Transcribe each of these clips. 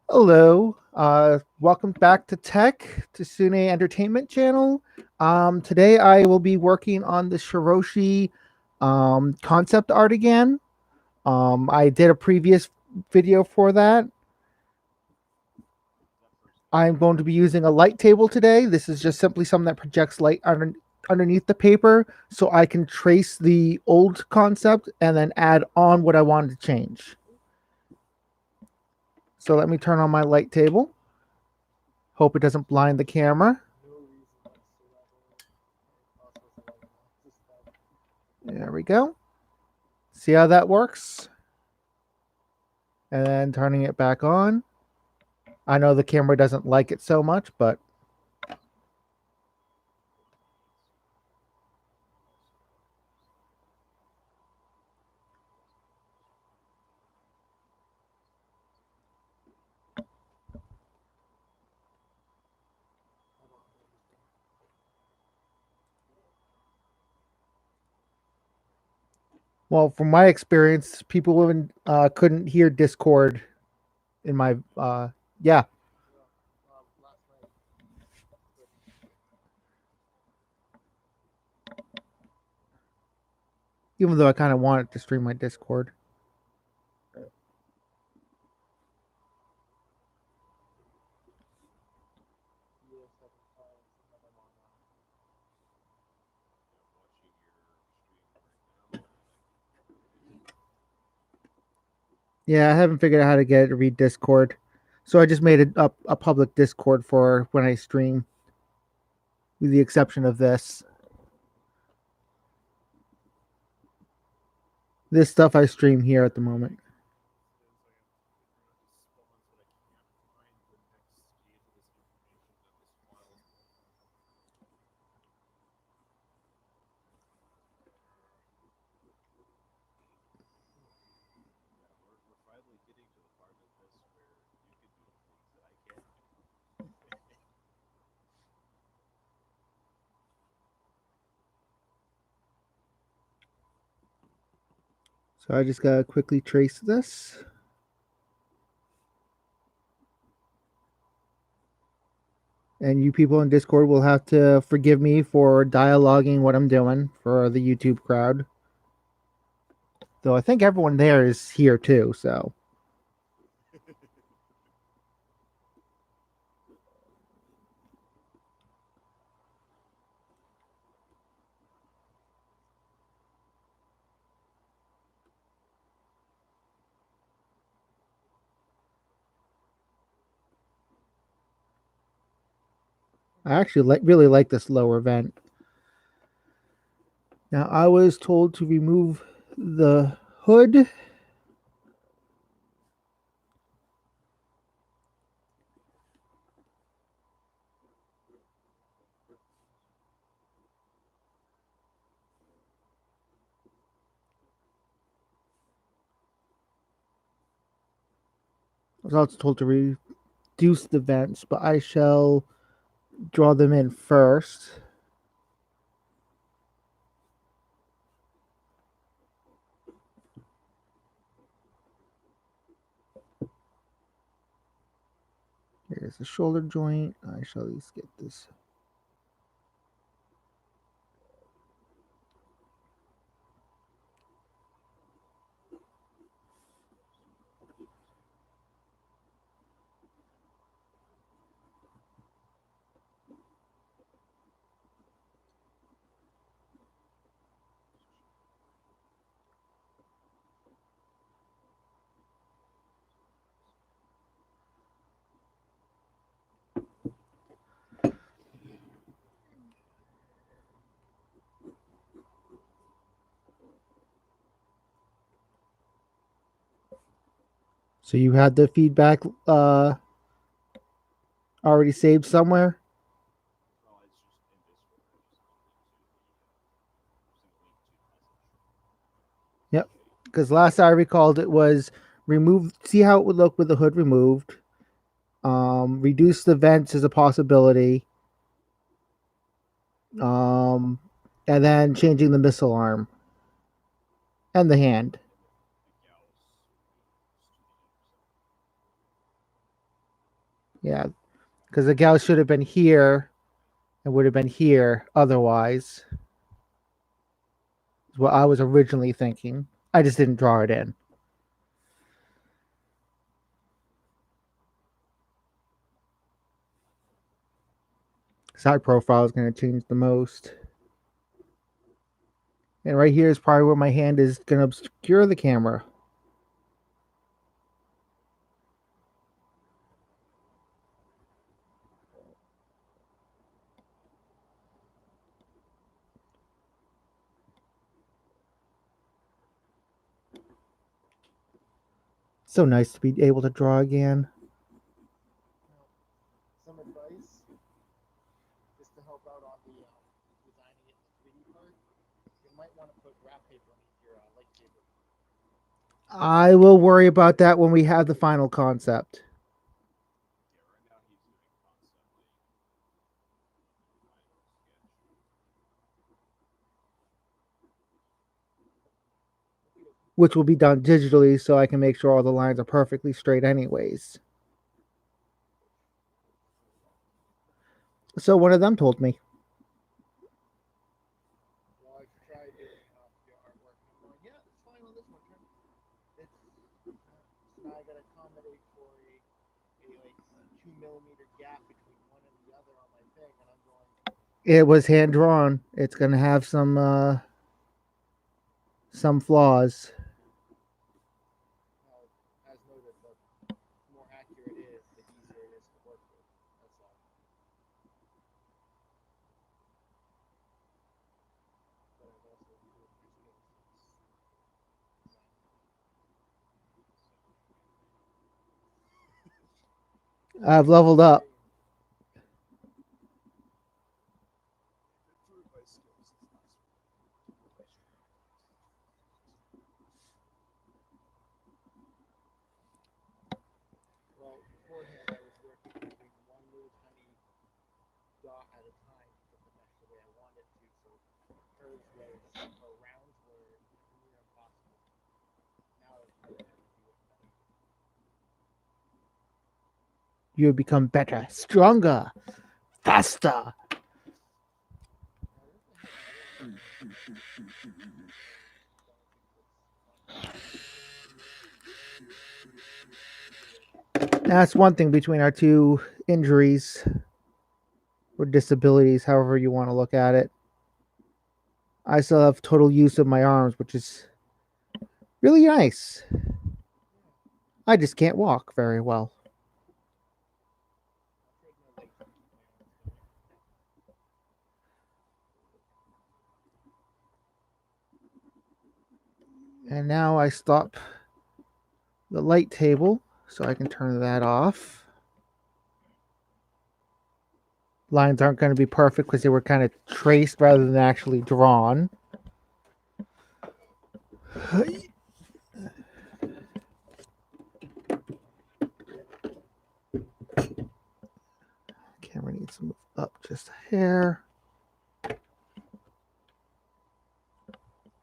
Hello, welcome back to Tech to Sune Entertainment Channel. Today I will be working on the Shiroshi concept art again. I did a previous video for that. I'm going to be using a light table today. This is just simply something that projects light underneath the paper so I can trace the old concept and then add on what I wanted to change. So let me turn on my light table. Hope it doesn't blind the camera. There we go. See how that works? And then turning it back on. I know the camera doesn't like it so much, but well, from my experience, people even couldn't hear Discord in my yeah. Even though I kind of wanted to stream my Discord. Yeah, I haven't figured out how to get it to read Discord. So I just made a public Discord for when I stream, with the exception of this. This stuff I stream here at the moment. So I just gotta quickly trace this. And you people in Discord will have to forgive me for dialoguing what I'm doing for the YouTube crowd. Though I think everyone there is here too, so. I actually really like this lower vent. Now, I was told to remove the hood. I was also told to reduce the vents, but I shall draw them in first. Here's the shoulder joint. I shall at least get this. So you had the feedback already saved somewhere? Yep. Because last I recalled it was remove, see how it would look with the hood removed. Reduce the vents as a possibility. And then changing the missile arm. And the hand. Yeah, because the gauss should have been here and would have been here otherwise. Is what I was originally thinking. I just didn't draw it in. Side profile is going to change the most. And right here is probably where my hand is going to obscure the camera. So nice to be able to draw again. Some advice just to help out on the designing it in the 3D part. You might want to put wrap paper on your lightsaber. I will worry about that when we have the final concept. Which will be done digitally so I can make sure all the lines are perfectly straight anyways. So one of them told me. Well, I've tried doing your artwork. I'm going, yeah, it's fine on this one. Now I got to accommodate for a like 2 millimeter gap between one and the other on my thing, and I'm going. It was hand drawn. It's going to have some flaws. As noted, the more accurate it is, the easier it is to work with. That's all. I've leveled up. Well, beforehand I was working using one little tiny dot at a time to put the mesh the way I wanted to, so curves was or rounds were near impossible. Now it's better to do it better. You become better, stronger, faster. That's one thing between our two injuries or disabilities, however you want to look at it. I still have total use of my arms, which is really nice. I just can't walk very well. And now I stop the light table so I can turn that off. Lines aren't going to be perfect because they were kind of traced rather than actually drawn. Camera needs to move up just a hair.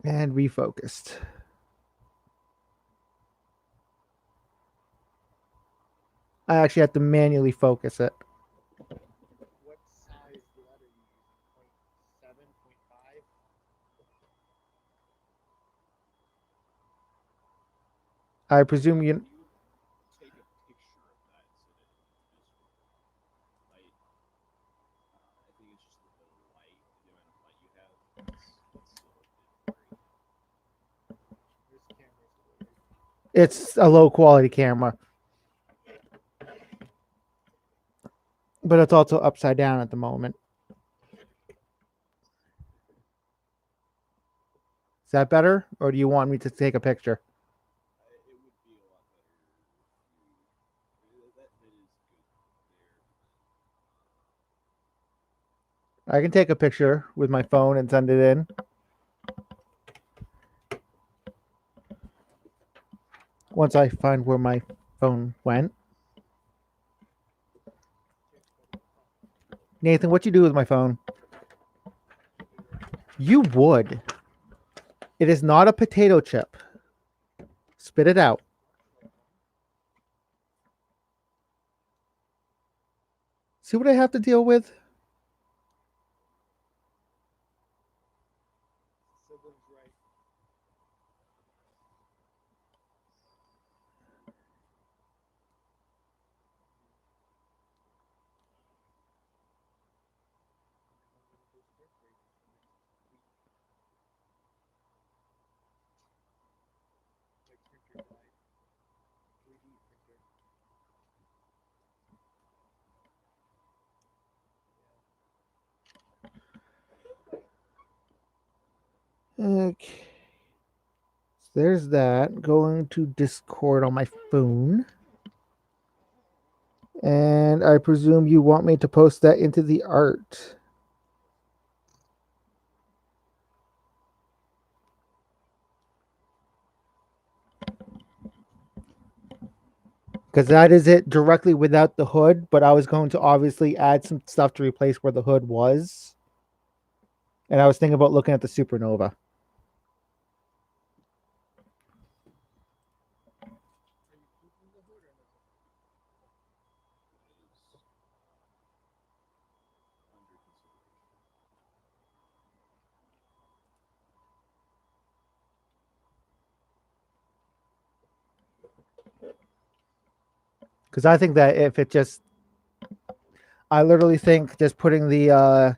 And refocused. I actually have to manually focus it. What size letter are you using? 0.7, 0.5? I presume you. Take a picture of that so that it's light. I think it's just the light, the amount of light you have. It's a low quality camera. But it's also upside down at the moment. Is that better? Or do you want me to take a picture? I can take a picture with my phone and send it in. Once I find where my phone went. Nathan, what you do with my phone? You would. It is not a potato chip. Spit it out. See what I have to deal with? Okay. So there's that. Going to Discord on my phone. And I presume you want me to post that into the art. Because that is it directly without the hood, but I was going to obviously add some stuff to replace where the hood was. And I was thinking about looking at the supernova. Because I think that if it just, I literally think just putting the,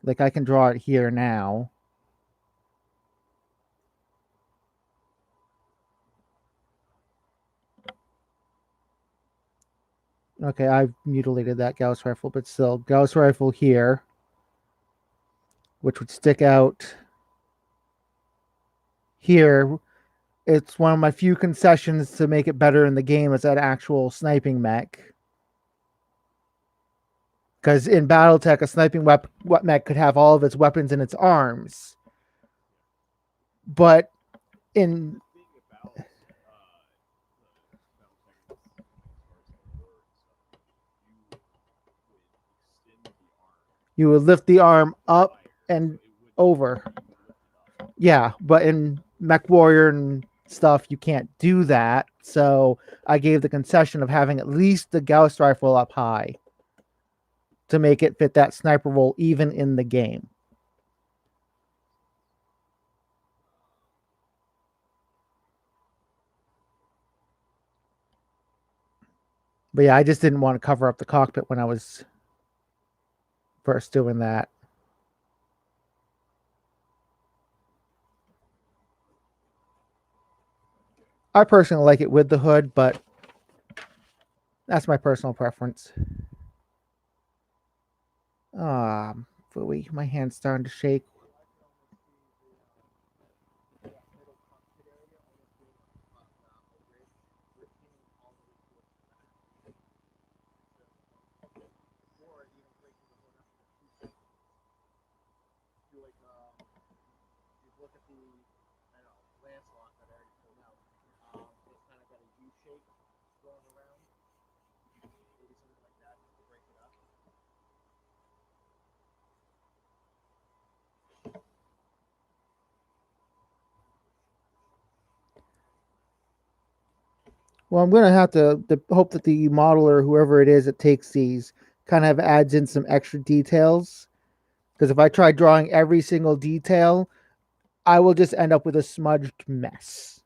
like I can draw it here now. Okay, I've mutilated that Gauss rifle, but still, Gauss rifle here, which would stick out here. It's one of my few concessions to make it better in the game as that actual sniping mech. Because in BattleTech, a sniping mech could have all of its weapons in its arms. But in you would lift the arm up and over. Yeah, but in Mech Warrior and stuff, you can't do that. So I gave the concession of having at least the Gauss rifle up high to make it fit that sniper role even in the game. But yeah, I just didn't want to cover up the cockpit when I was first doing that. I personally like it with the hood, but that's my personal preference. Phooey, my hand's starting to shake. Well, I'm going to have to hope that the modeler, whoever it is that takes these, kind of adds in some extra details. Because if I try drawing every single detail, I will just end up with a smudged mess.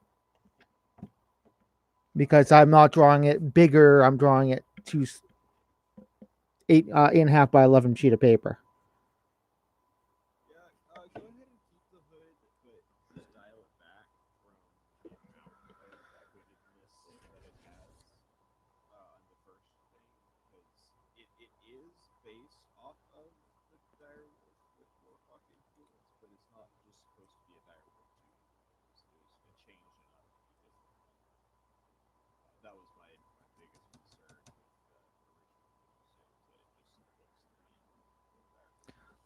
Because I'm not drawing it bigger, I'm drawing it to 8.5 by 11 sheet of paper.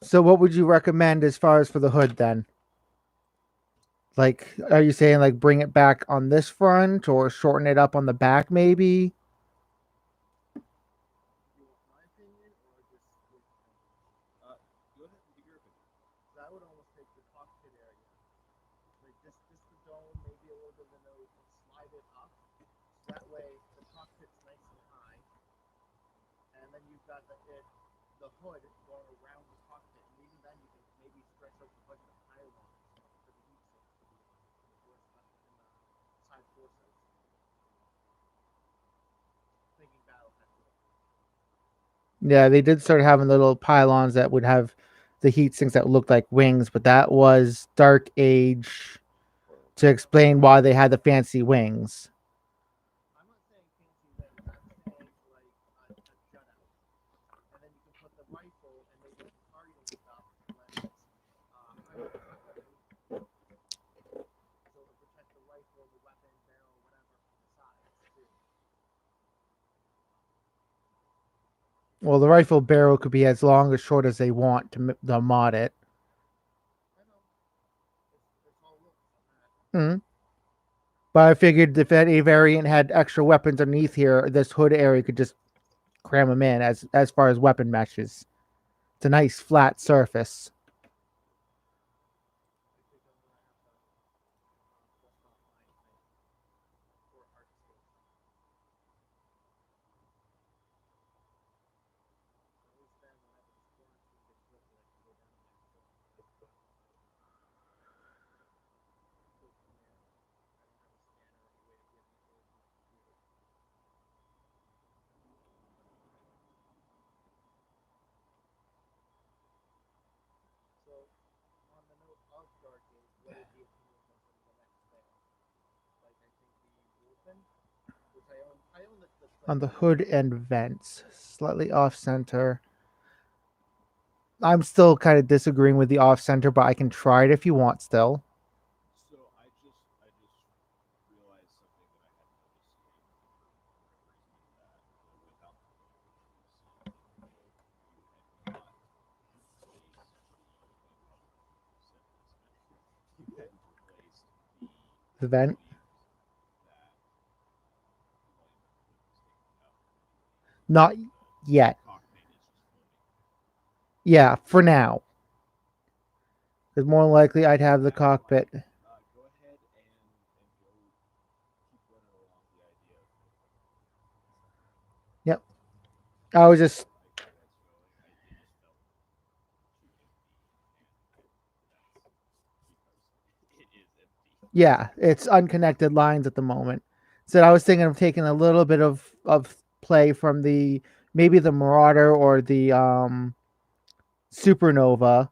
So, what would you recommend as far as for the hood then? Like, are you saying like bring it back on this front or shorten it up on the back maybe? Just the dome, maybe a little bit of the nose, and slide it up. So that way the cockpit's nice and high, and then you've got the hood going around the cockpit, and even then you can maybe stretch out the hood to pylons for the heat sink for the side forces. Thinking battle actually. Yeah, they did start having little pylons that would have the heat sinks that looked like wings, but that was Dark Age to explain why they had the fancy wings. I'm not saying fancy wings. I'm saying like a jut out, and then you can put the rifle and maybe some targeting stuff when it's higher altitude, so to protect the rifle, the weapon, barrel, whatever from the sides too. Well, the rifle barrel could be as long or short as they want to mod it. I know. It's all looks. But I figured if any variant had extra weapons underneath here, this hood area could just cram them in as far as weapon meshes. It's a nice flat surface. So, on the note of Dark Age, what is the opinion of the next layer? Like, I think the Wolfen, which I own the on the hood and vents, slightly off center. I'm still kind of disagreeing with the off center, but I can try it if you want still. So I just realized something that I hadn't noticed without the you had you hadn't replaced The vent? Not yet. Yeah, for now. Because more likely I'd have the cockpit. Go ahead and go keep running along the idea. Yep. I was just yeah, it's unconnected lines at the moment. So I was thinking of taking a little bit of play from the maybe the Marauder or the Supernova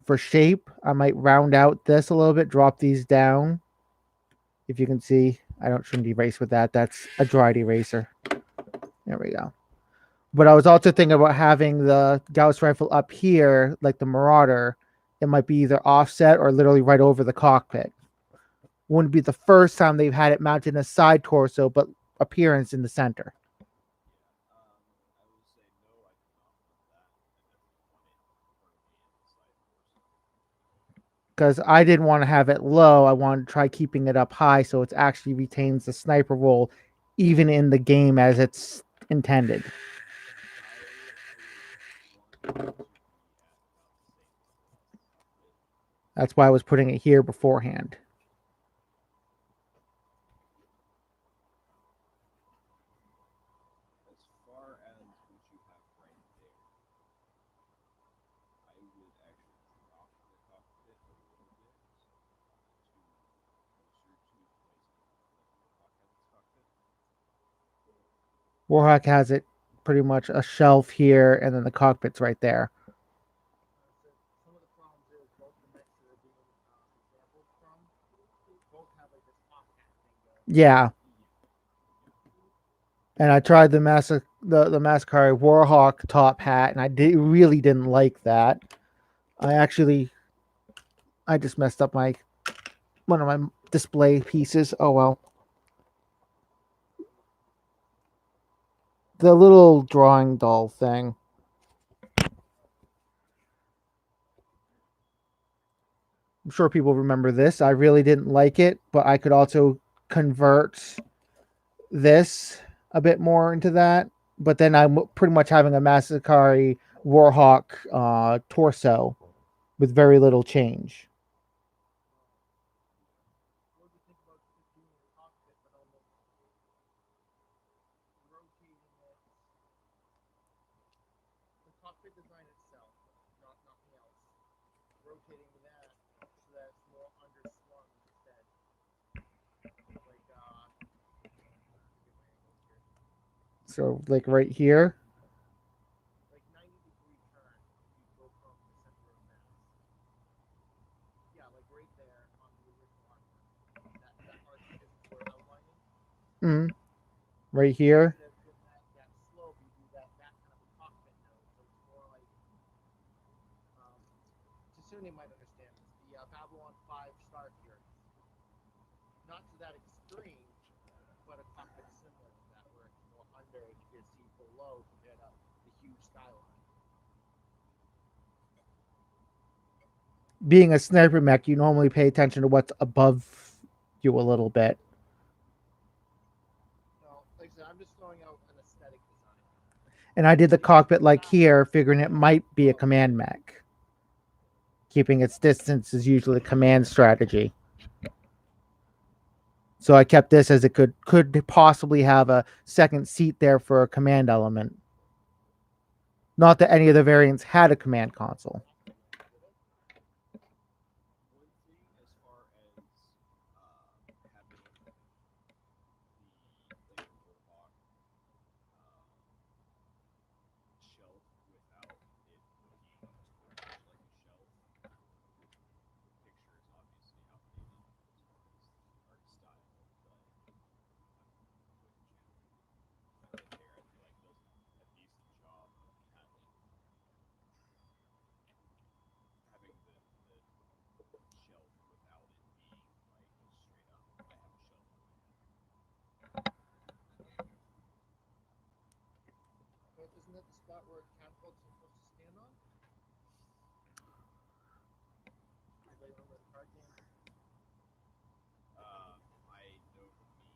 for shape. I might round out this a little bit, drop these down. If you can see, I shouldn't erase with that. That's a dried eraser. There we go. But I was also thinking about having the Gauss rifle up here, like the Marauder. It might be either offset or literally right over the cockpit. Wouldn't be the first time they've had it mounted in a side torso, but appearance in the center. Because I didn't want to have it low. I wanted to try keeping it up high so it actually retains the sniper role even in the game as it's intended. That's why I was putting it here beforehand. Warhawk has it pretty much a shelf here, and then the cockpit's right there. Yeah. And I tried the Mascari Warhawk top hat, and I really didn't like that. I just messed up one of my display pieces. Oh well. The little drawing doll thing. I'm sure people remember this. I really didn't like it, but I could also convert this a bit more into that. But then I'm pretty much having a Masakari Warhawk torso with very little change. design itself, not nothing else. Rotating that so that it's more underslung instead. Like so like right here. Like 90-degree turn if you go from the center of mass. Yeah, like right there on the original artwork. That arc is we're outlining. Mm. Right here. Instead of doing that slope, you do that kind of a cockpit node. So it's more like Tasune might understand this. The Babylon 5 Star Fury. Not to that extreme, but a cockpit similar to that, where it's more under and you can see below compared to the huge skyline. Being a sniper mech, you normally pay attention to what's above you a little bit. No, like I said, I'm just throwing out an aesthetic design. And I did the cockpit like here, figuring it might be a command mech. Keeping its distance is usually a command strategy. So I kept this as it could possibly have a second seat there for a command element. Not that any of the variants had a command console. One thing as far as having the like warlock shelf without it looking too much like a shelf. The picture is obviously outdated as far as the art style, but right there, I feel like does a decent job of having the shelf without it being like straight up. I have a shelf. But isn't that the spot where catapults are supposed to stand on? Anybody remember the card game? I know the meme.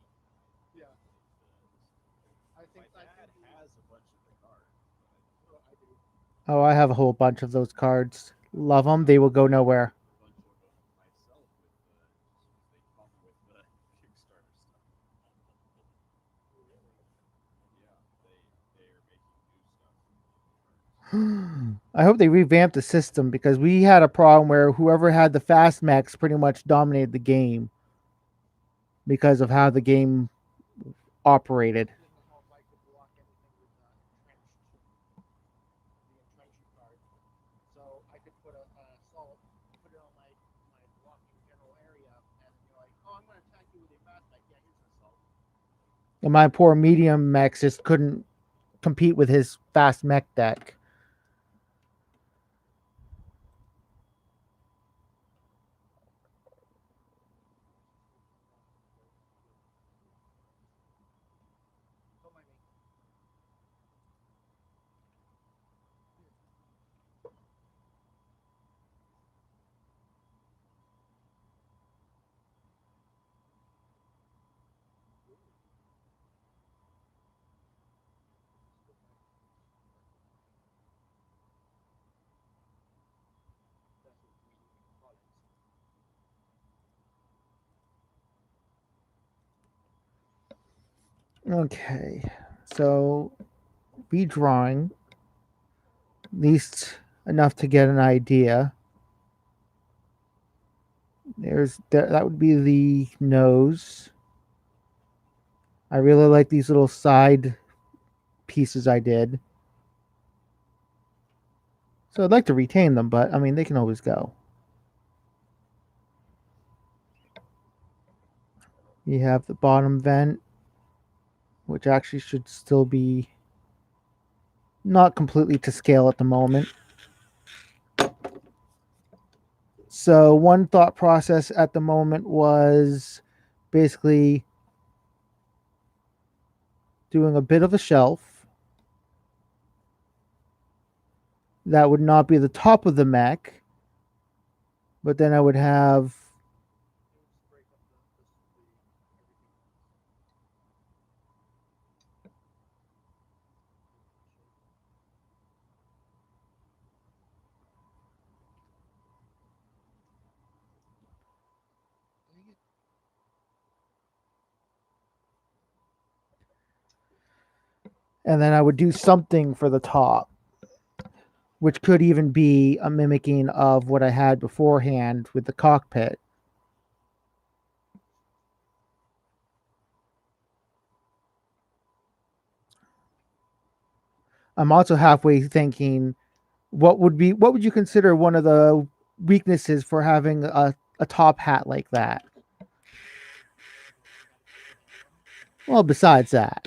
Yeah. I think my dad has a bunch of the cards, but I do. Oh, I have a whole bunch of those cards. Love them. They will go nowhere. a bunch of them myself with the they come with the Kickstarter stuff. Yeah, they are making new stuff. I hope they revamped the system because we had a problem where whoever had the fast mechs pretty much dominated the game because of how the game operated. So I could put a assault, put it on my blocking general area, and you're like, oh, I'm going to attack you with a fast mech. Yeah, here's an assault. And my poor medium mechs just couldn't compete with his fast mech deck. Okay, so redrawing, at least enough to get an idea. That would be the nose. I really like these little side pieces I did. So I'd like to retain them, but I mean they can always go. You have the bottom vent, which actually should still be not completely to scale at the moment. So one thought process at the moment was basically doing a bit of a shelf that would not be the top of the mech, but then I would have and then I would do something for the top. which could even be a mimicking of what I had beforehand with the cockpit. I'm also halfway thinking what would you consider one of the weaknesses for having a top hat like that? Well, besides that.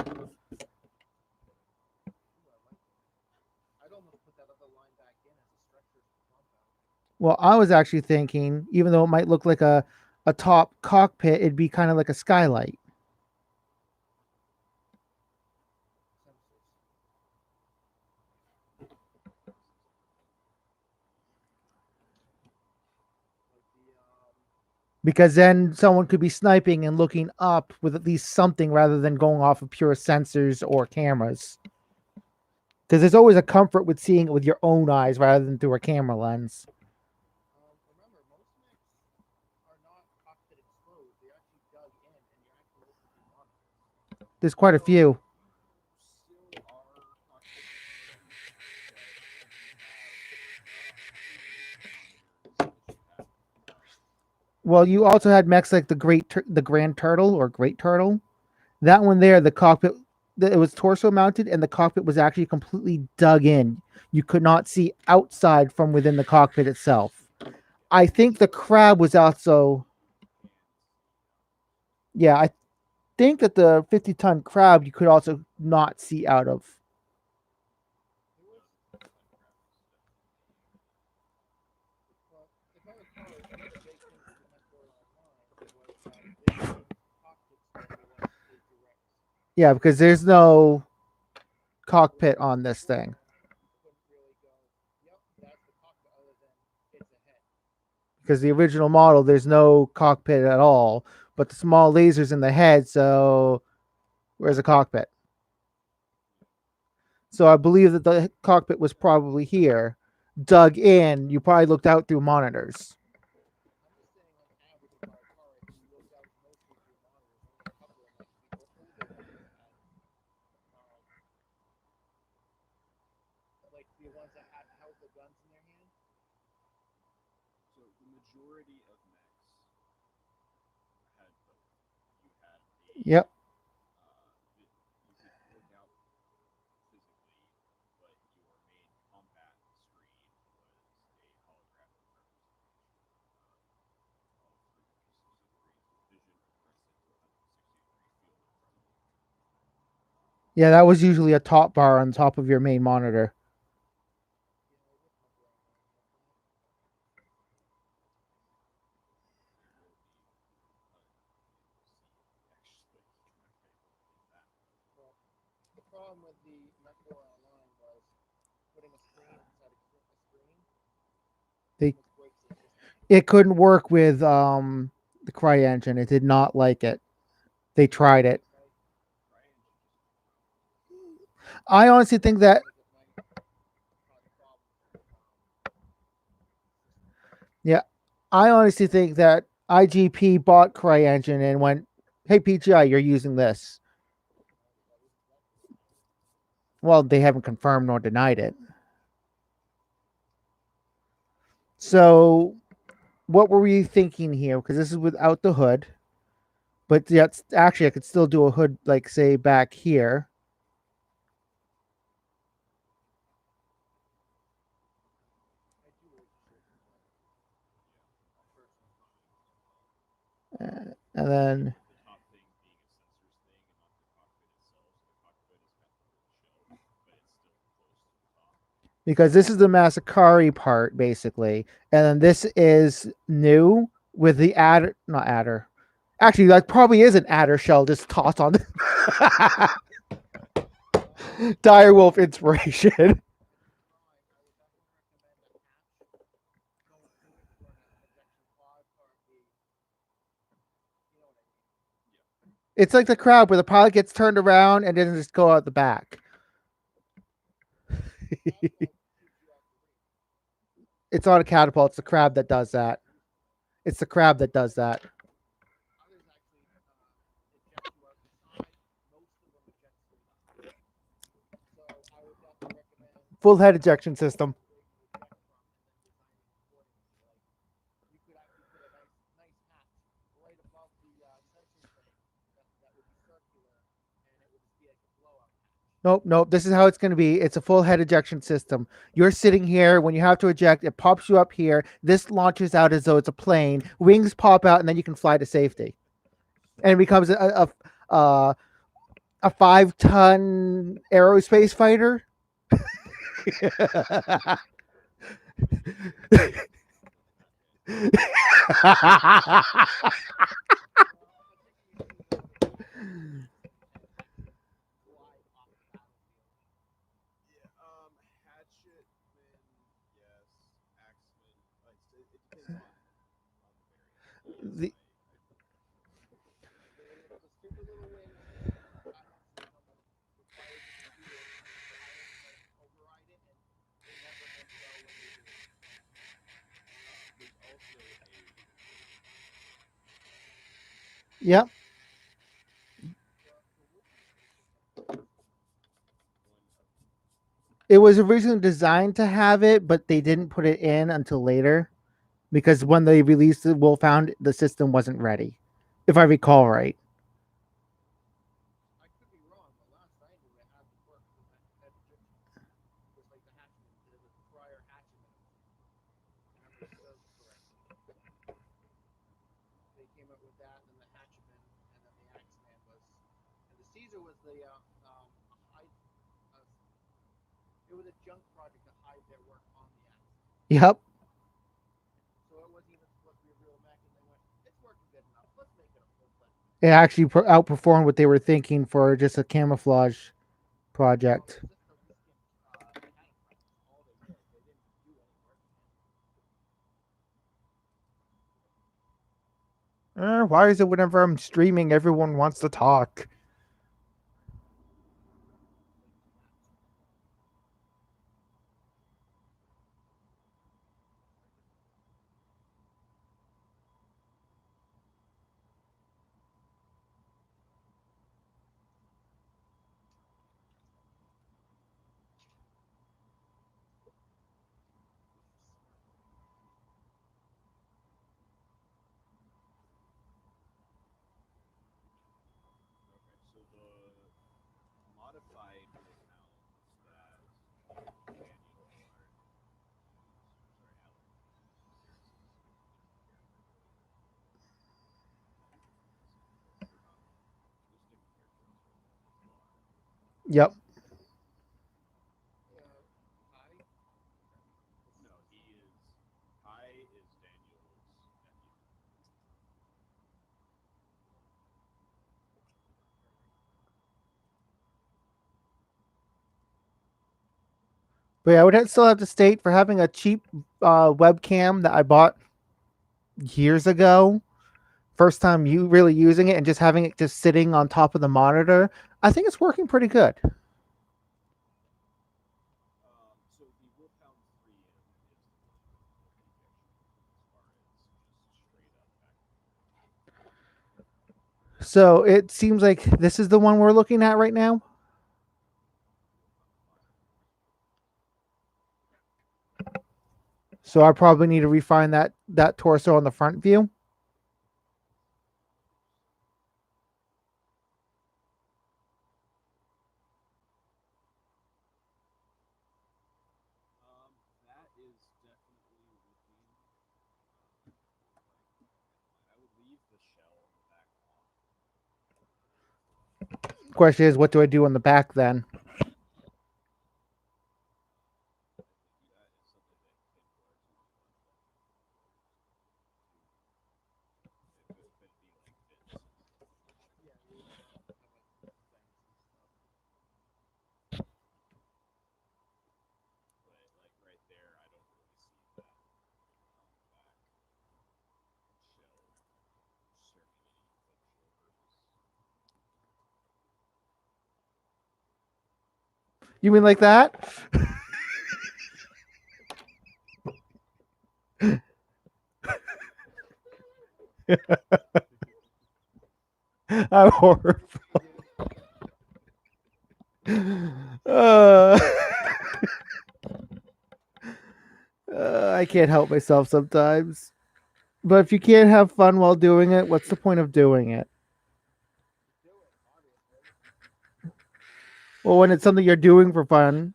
I'd almost put that other line back in as a structure compound. Well, I was actually thinking, even though it might look like a top cockpit, it'd be kind of like a skylight. Sensors. Like Because then someone could be sniping and looking up with at least something rather than going off of pure sensors or cameras. Because there's always a comfort with seeing it with your own eyes rather than through a camera lens. remember, most mechs are not cockpit exposed. They actually dug in, and you're actually looking through monitors. There's quite a So few. you still are cockpit exposed, but you have 3D monitors that you have. Well, you also had mechs like the Grand Turtle or Great Turtle. That one there, the cockpit, it was torso mounted, and the cockpit was actually completely dug in. You could not see outside from within the cockpit itself. I think the crab was also, yeah, I think that the 50-ton crab you could also not see out of. There was, well, if I recall, one of the big things with the MechWarrior Online was that there were cockpits that were like a direct. Yeah, because there's no cockpit on this thing. Couldn't really go. Yep, that's the cockpit. Other than it's a head. Because the original model, there's no cockpit at all, but the small lasers in the head. So where's the cockpit? So I believe that the cockpit was probably here, dug in. You probably looked out through monitors. I'm just saying, on average, if I recall right, you looked out mostly through monitors. Only a couple of like the older ones had, um, like the ones that had held the guns in their hand. So the majority of mechs had both. You had Yep. you could look out physically, but your main combat screen was a holographic representation of 360 degrees of vision or 360-degree field in front of you. Yeah, that was usually a top bar on top of your main monitor. You know, this MechWarrior Online had that. It will be unusual to see if they actually are able to do that. Well, the problem with the MechWarrior Online was putting a screen inside a screen They almost breaks the system. It couldn't work with the Cry engine. It did not like it. They tried it. CryEngine just took problems. I honestly think that Because it might cause problems with the system. yeah, I honestly think that IGP bought Cry engine and went, "Hey PGI, you're using this." That is exactly what happened. Well, they haven't confirmed nor denied it. So, what were we thinking here? Because this is without the hood, but yeah, actually I could still do a hood, like say back here. I do like the shape of that. Yeah, I personally think it looks too tall. And then The top thing being a sensors thing and not the cockpit itself, so the cockpit is kind of under the shelf, but it's still close to the top. because this is the Masakari part basically, and then this is new with the adder, not adder. Actually, that probably is an adder shell just tossed on the Direwolf inspiration. If you're trying, I would definitely recommend a hatch going through for an ejection pod or a, you know what I mean. Yeah. It's like the crowd where the pilot gets turned around and then just go out the back. The catapult shoots you out the rear. It's not a catapult. It's the crab that does that. It's the crab that does that. Others actually eject you out the side. Most of them eject straight up. So I would definitely recommend Full head ejection system. Nope, nope. This is how it's going to be. It's a full head ejection system. You're sitting here. When you have to eject, it pops you up here. This launches out as though it's a plane. Wings pop out, and then you can fly to safety. And it becomes a 5-ton aerospace fighter. Yeah, Hatchetman, yes. Axeman, it depends on the variant. The, There's also yep. one of It was originally designed to have it, but they didn't put it in until later because when they released it, Wolfhound, the system wasn't ready, if I recall right. Yep. It actually outperformed what they were thinking for just a camouflage project. Why is it whenever I'm streaming, everyone wants to talk? Okay, so the modified wolfhounds that Daniel Allard there's different characteristics as well. Yep. No, Kai is Daniel's nephew. But yeah, I would still have to state for having a cheap webcam that I bought years ago, first time you really using it and just having it just sitting on top of the monitor, I think it's working pretty good. So the Wolfhound 3M is the one with the ejection as far as just straight up back and forth. So it seems like this is the one we're looking at right now. Wolfhound 5. So I probably need to refine that torso on the front view. That is definitely looking fine. I would leave the shell on the back on. Question is, what do I do on the back then? I think that is something that can largely be left up to the developers if it'd be like bits and but like right there, I don't really see that back shell serving any functional purpose. You mean like that? I'm horrible. Uh, I can't help myself sometimes. But if you can't have fun while doing it, what's the point of doing it? Well, when it's something you're doing for fun.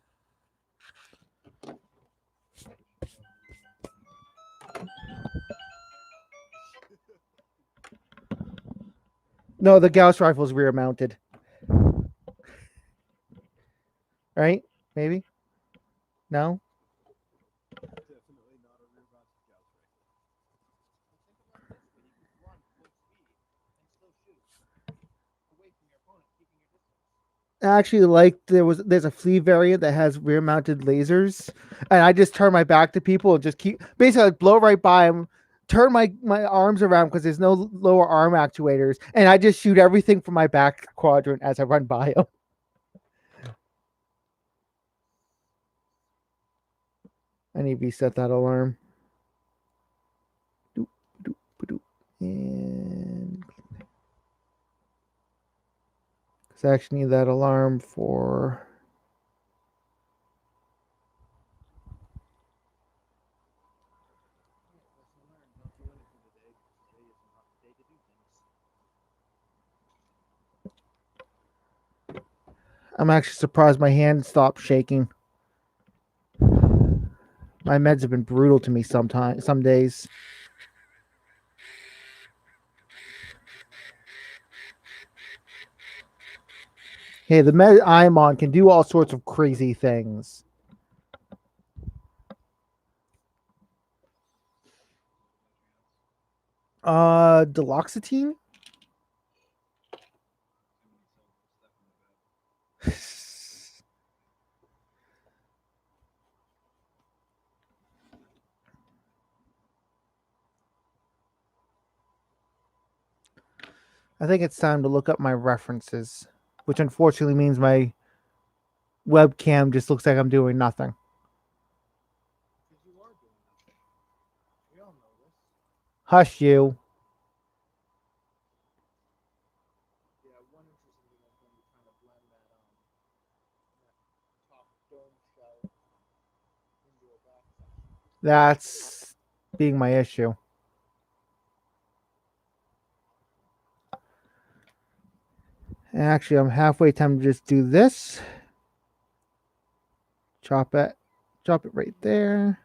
No, the Gauss rifle's rear mounted. Right? Maybe? No? Definitely not a rear mounted Gauss rifle. Well, think about this: then you could run full speed and still shoot away from your opponent, keeping your distance. Actually, like there's a flea variant that has rear mounted lasers, and I just turn my back to people and just keep basically like blow right by them, turn my arms around because there's no lower arm actuators, and I just shoot everything from my back quadrant as I run by them. I need to reset that alarm. Doop, doop, doop. And because I actually need that alarm for. All right, lesson learned: don't do anything today because today is not the day to do things. I'm actually surprised my hand stopped shaking. My meds have been brutal to me sometimes, some days. Hey, the med I'm on can do all sorts of crazy things. Deloxetine? Somebody sells the stuff in the bed. I think it's time to look up my references, which unfortunately means my webcam just looks like I'm doing nothing. Because you are doing nothing. We all know this. Hush you. Yeah, one interesting thing is when you're trying to blend that top dome shell into a back section. That's being my issue. Actually, I'm halfway time to just do this. Chop it. Chop it right there.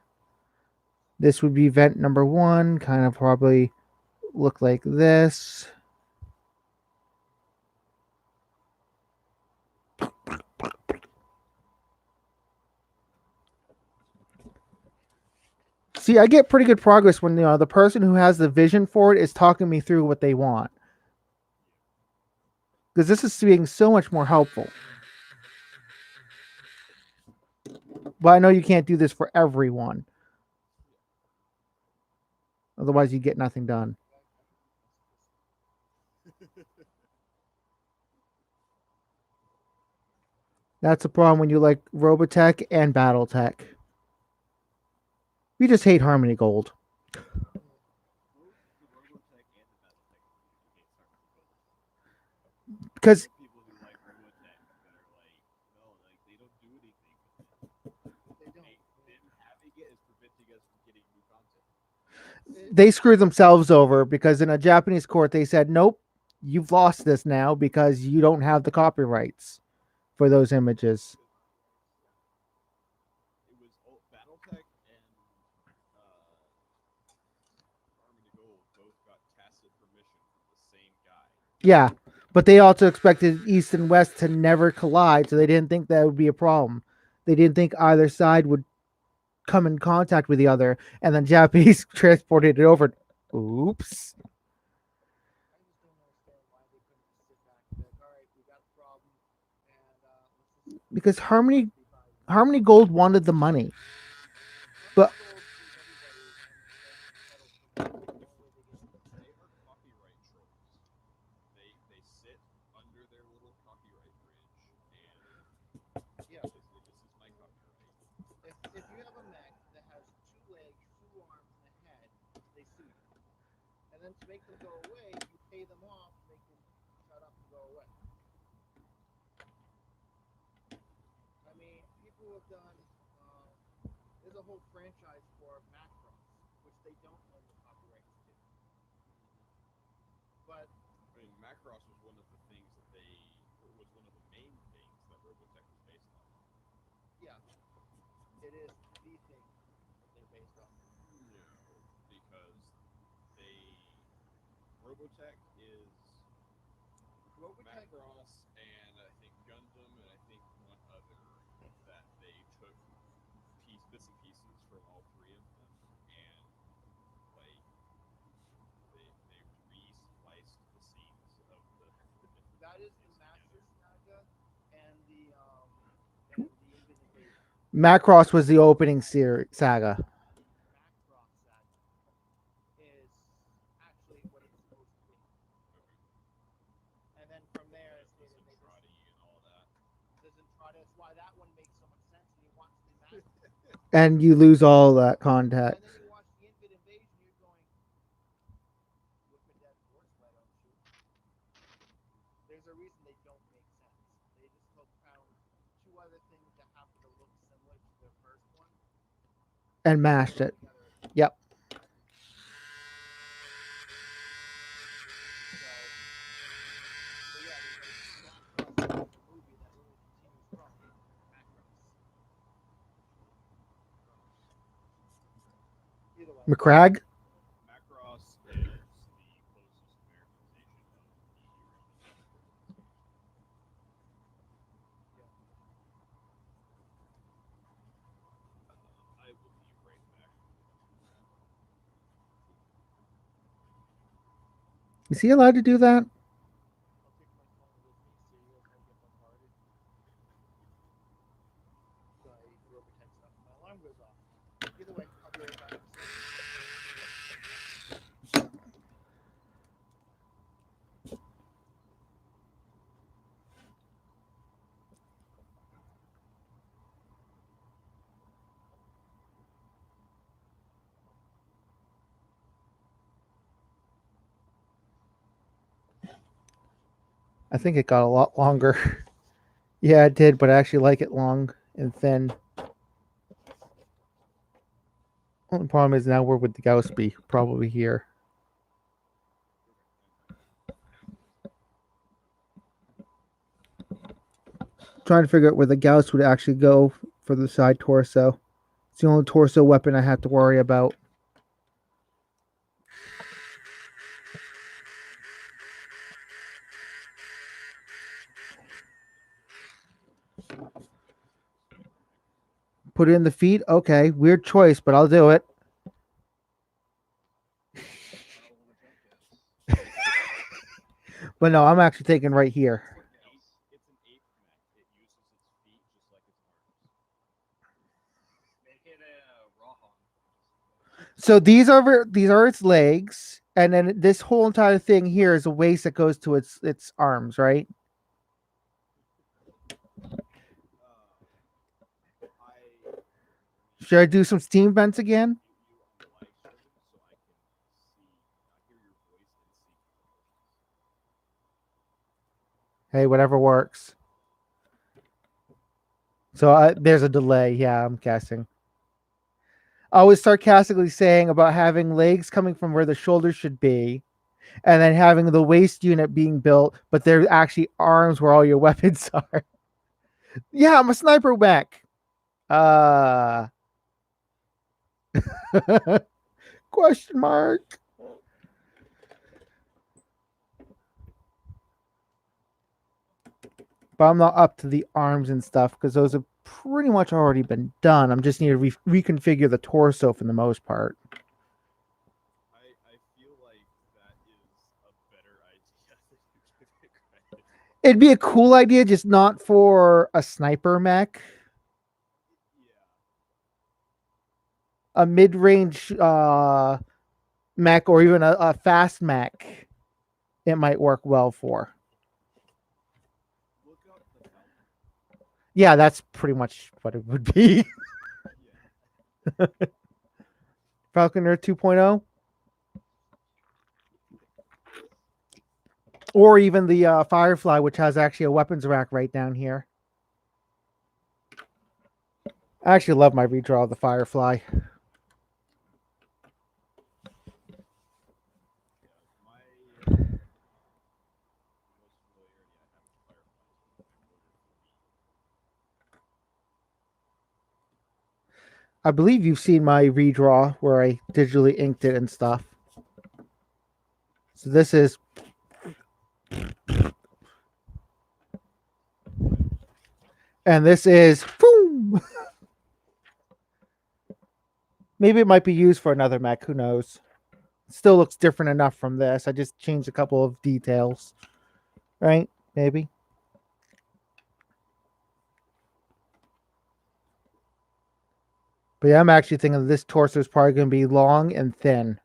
This would be vent number one. Kind of probably look like this. See, I get pretty good progress when the person who has the vision for it is talking me through what they want. Because this is being so much more helpful. But I know you can't do this for everyone. Otherwise, you get nothing done. That's a problem when you like Robotech and Battletech. We just hate Harmony Gold. Both the Robotech and the Battletech community hates Harmony Gold. I Because know people who like Robotech that are like, no, like they don't do anything with it. They don't. Them having it is preventing us from getting new content. they screwed themselves over because in a Japanese court they said, nope, you've lost this now because you don't have the copyrights for those images. It was Battletech and uh, Harmony Gold both got tacit permission from the same guy. Yeah, but they also expected East and West to never collide, so they didn't think that would be a problem. They didn't think either side would come in contact with the other, and then Japanese transported it over. Oops. I just don't understand why they couldn't just sit back and be like, all right, we got a problem, and let's just Because let Harmony everybody buy one. Harmony Gold wanted the money. Harmony But Gold sees everybody and settles for money. That's the only way they get business. They are copyright trolls. They sit under their little copyright bridge and Yeah. this is my copyright. If you have a mech that has two legs, two arms, and a head, they sue you. And then to make them go away, you pay them off to make them shut up and go away. I mean, people have done. There's a whole franchise for Macross, which they don't own the copyrights to. But I mean, Macross was one of the things that they was one of the main things that Robotech is based on. Yeah, it is the thing that they're based on. No, because they Robotech is Robotech, Macross and I think Gundam and I think one other that they took bits and pieces from all three of them and like they re-spliced the scenes of the different that is the movies Master together. Saga and the Infinite Invasion. Macross was the opening saga. Macross Saga is actually what it's supposed to be. Okay. And then from It there, has the they just Zentradi and all that. doesn't try. That's why that one makes so much sense. And you watch the Master, And you lose all that context. and then you watch the Infinite Invasion. You're going, look at that force, why don't you? There's a reason they don't make sense. They just found two other things that happen to look similar to the first one And and mashed put them it. together again. Yep. So yeah, Macross is a movie that really continues from Macross. Either way, McCrag? Macross is the closest Americanization of the original pronunciation. yeah. I will be right back to grab. Is he allowed to do that? I'll take my phone with me so you guys don't get bombarded by Robotech stuff. My alarm goes off. Either way, I'll be right back. I think it got a lot longer. Yeah, it did, but I actually like it long and thin. Only problem is now where would the Gauss be? Probably here. Trying to figure out where the Gauss would actually go for the side torso. It's the only torso weapon I have to worry about. Put it in the feet? Okay, weird choice, but I'll do it. I don't want to jump yet. But no, I'm actually taking right here. It's an ape mech. It uses its feet just like its arms. Make it a Rohan. So these are its legs, and then this whole entire thing here is a waist that goes to its arms, right? I Should I do some steam vents again? mute you on the live stream so I can hear your voice and see your emotions. Hey, whatever works. So there's a delay. Yeah, I'm guessing. I was sarcastically saying about having legs coming from where the shoulders should be, and then having the waist unit being built, but they're actually arms where all your weapons are. Yeah, I'm a sniper mech. Uh question mark. But I'm not up to the arms and stuff because those have pretty much already been done. I'm just need to reconfigure the torso for the most part. I feel like that is a better idea than you give it credit for. It'd be a cool idea, just not for a sniper mech. Yeah. A mid-range mech or even a fast mech, it might work well for. Look up the Falcon. Yeah, that's pretty much what it would be. Yeah. Falconer 2.0. Or even the Firefly, which has actually a weapons rack right down here. I actually love my redraw of the Firefly. Yeah. My most familiarity I have with Firefly is with my Motor 3. I believe you've seen my redraw where I digitally inked it and stuff. So this is, and this is, boom. Maybe it might be used for another mech. Who knows? Still looks different enough from this. I just changed a couple of details, right? Maybe. But yeah, I'm actually thinking this torso is probably going to be long and thin.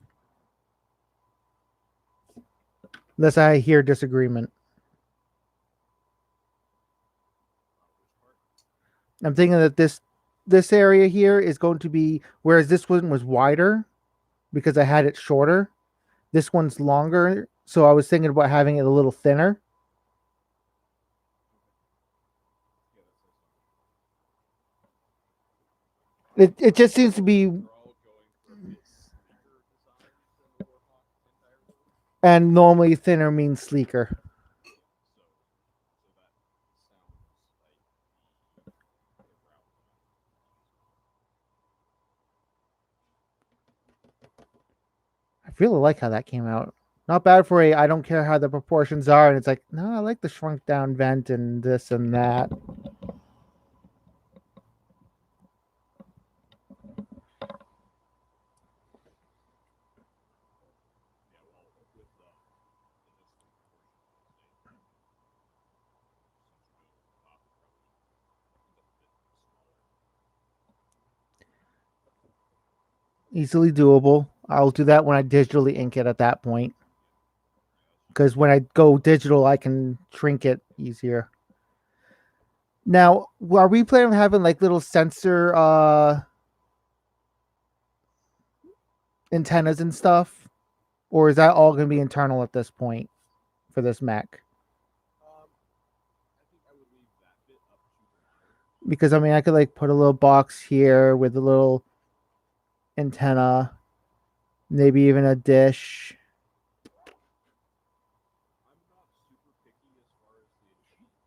Unless I hear disagreement. I'm thinking that this area here is going to be, whereas this one was wider because I had it shorter. This one's longer, so I was thinking about having it a little thinner. It just seems to be, We're all going for a bit sleeker designs than the Warhawk entirely. and normally thinner means sleeker. So that sounds like the route I really like how that came out. Not bad for a I don't care how the proportions are, and it's like, no, I like the shrunk down vent and this and that. yeah, well, with the sleek portion, I'll say central top probably end up a bit smaller. Easily doable. I'll do that when I digitally ink it at that point. Yeah, Because when I go digital, I can shrink it easier. Now, are we planning on having like little sensor antennas and stuff? Or is that all going to be internal at this point for this mech? I think I would leave that bit up to the model. Because I mean, I could like put a little box here with a little antenna, maybe even a dish. I'm not super picky as far as the achievements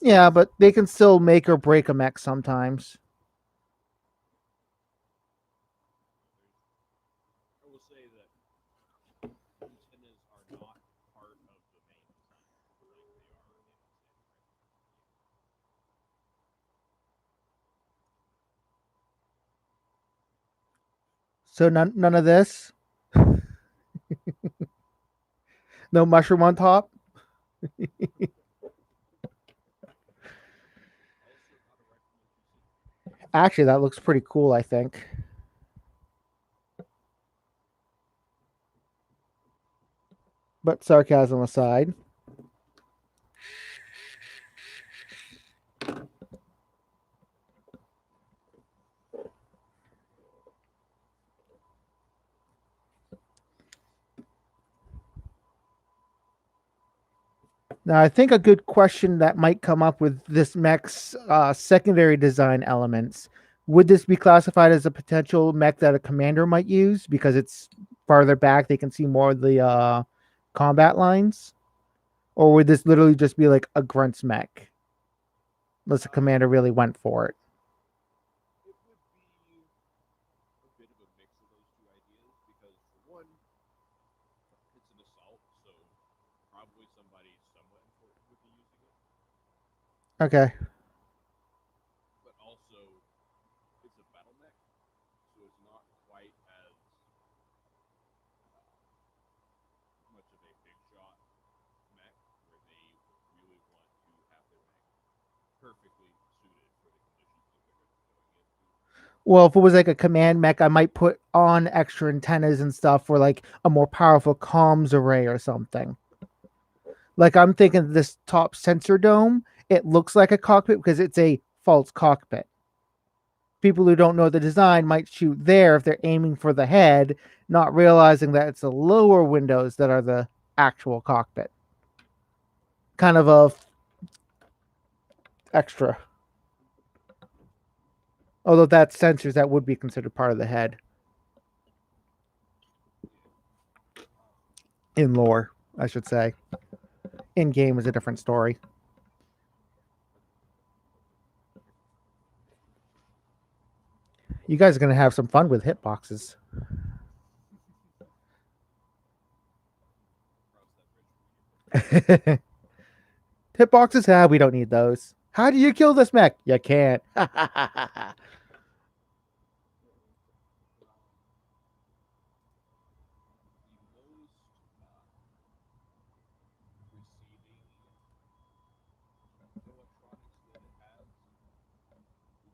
go. Yeah, but they can still make or break a mech sometimes. I will say that antennas are not part of the main design, like they are in the standard So none of this. No mushroom on top. Also, not a recommend you see. Actually, that looks pretty cool, I think. But sarcasm aside. Now, I think a good question that might come up with this mech's secondary design elements, would this be classified as a potential mech that a commander might use because it's farther back, they can see more of the combat lines? Or would this literally just be like a grunt's mech? Unless the commander really went for it. It would be a bit of a mix of those two ideas because, for one, it's an assault, so probably somebody somewhat important would be using it. Okay. But also, it's a battle mech, so it's not quite as much of a big shot mech where they really want to have their mech perfectly suited for the conditions that they're going to be going into. Well, if it was like a command mech, I might put on extra antennas and stuff for like a more powerful comms array or something. Like I'm thinking this top sensor dome, it looks like a cockpit because it's a false cockpit. People who don't know the design might shoot there if they're aiming for the head, not realizing that it's the lower windows that are the actual cockpit. Kind of a extra. Although that's sensors that would be considered part of the head in lore. I should say. In game is a different story. You guys are gonna have some fun with hitboxes. Cross that bridge when we get there. Hitboxes? We don't need those. How do you kill this mech? You can't. The most receiving electronics that it has, would say C3C.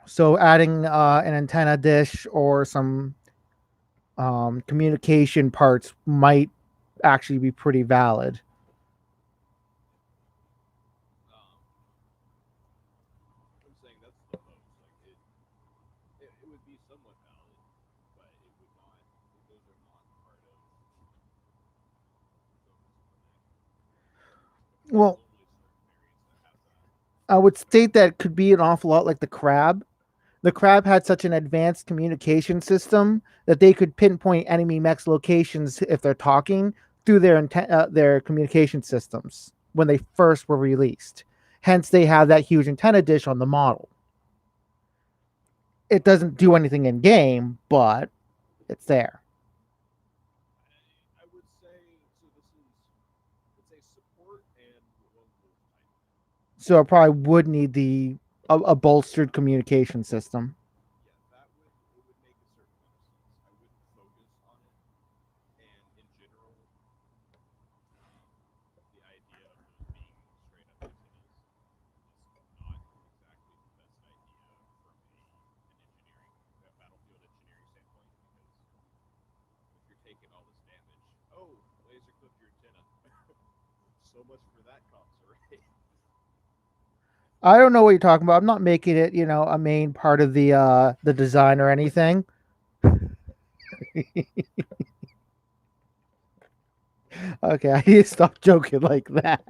So adding an antenna dish or some communication parts might actually be pretty valid. I'm saying that's the most. Like it would be somewhat valid, but it would not. Those are not part of the focus of the mech. There's Well, only certain variants that have that. I would state that it could be an awful lot like the crab. The crab had such an advanced communication system that they could pinpoint enemy mechs locations if they're talking through their communication systems when they first were released. Hence, they have that huge antenna dish on the model. It doesn't do anything in game, but it's there. I would say so. This is it's a support and lone wolf type mech. So it probably would need a bolstered communication system. Yeah, that would it would make a certain amount of sense. I wouldn't focus on it, and in general, um, the idea of those being straight up antennas is not exactly the best idea from a battlefield engineering standpoint because if you're taking all this damage, oh, laser clip your antenna. So much for that cost, right? I don't know what you're talking about. I'm not making it, a main part of the design or anything. Okay, I need to stop joking like that.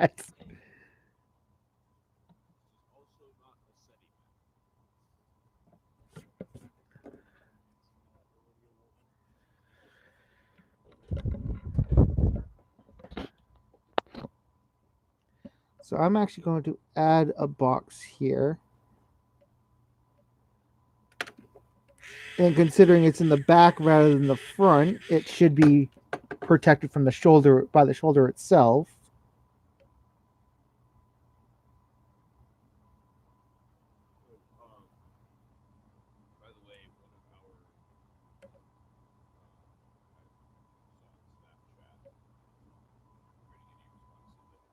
This is also not a SETI mech. It's not Millennial Woman. So I'm actually going to add a box here. And considering it's in the back rather than the front, it should be protected from the shoulder by the shoulder itself. Oh, by the way, one of our I saw in Snap chat. Not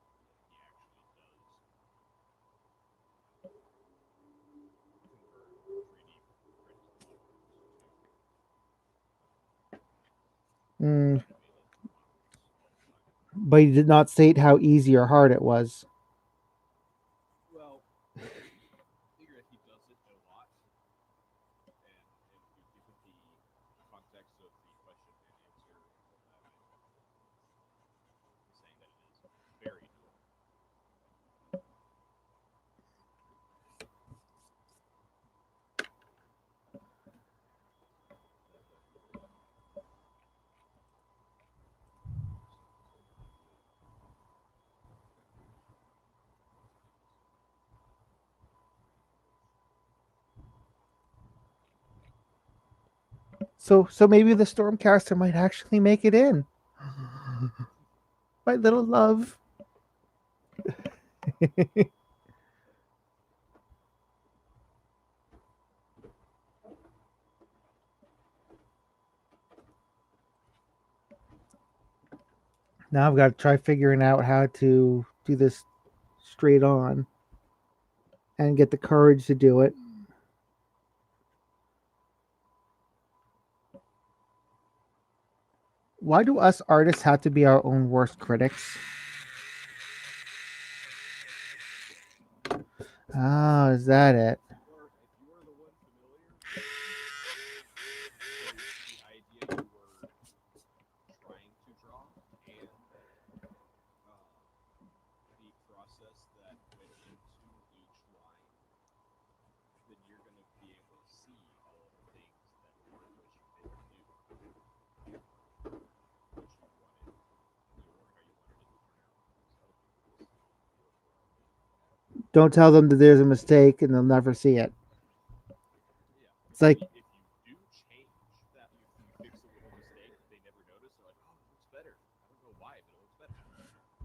getting any response to it, but he actually does convert 3D printed polygons to Mm, animated models all the time. but he did not state how easy or hard it was. Well, figure if he does it a lot, and if you give it the context of the question and answer format, I'm saying that it is very doable. So maybe the Stormcaster might actually make it in. My little love. Now I've got to try figuring out how to do this straight on and get the courage to do it. Why do us artists have to be our own worst critics? Ah, is that it? If you are the one familiar, so the idea you were trying to draw and um, the process that went into each line, then you're going to be able to see all of the things that part of what you didn't do. Don't tell them that there's a mistake and they'll never see it. Yeah. It's like, If you do change that, you fix a little mistake that they never notice. They're like, oh, it looks better. I don't know why, but it looks better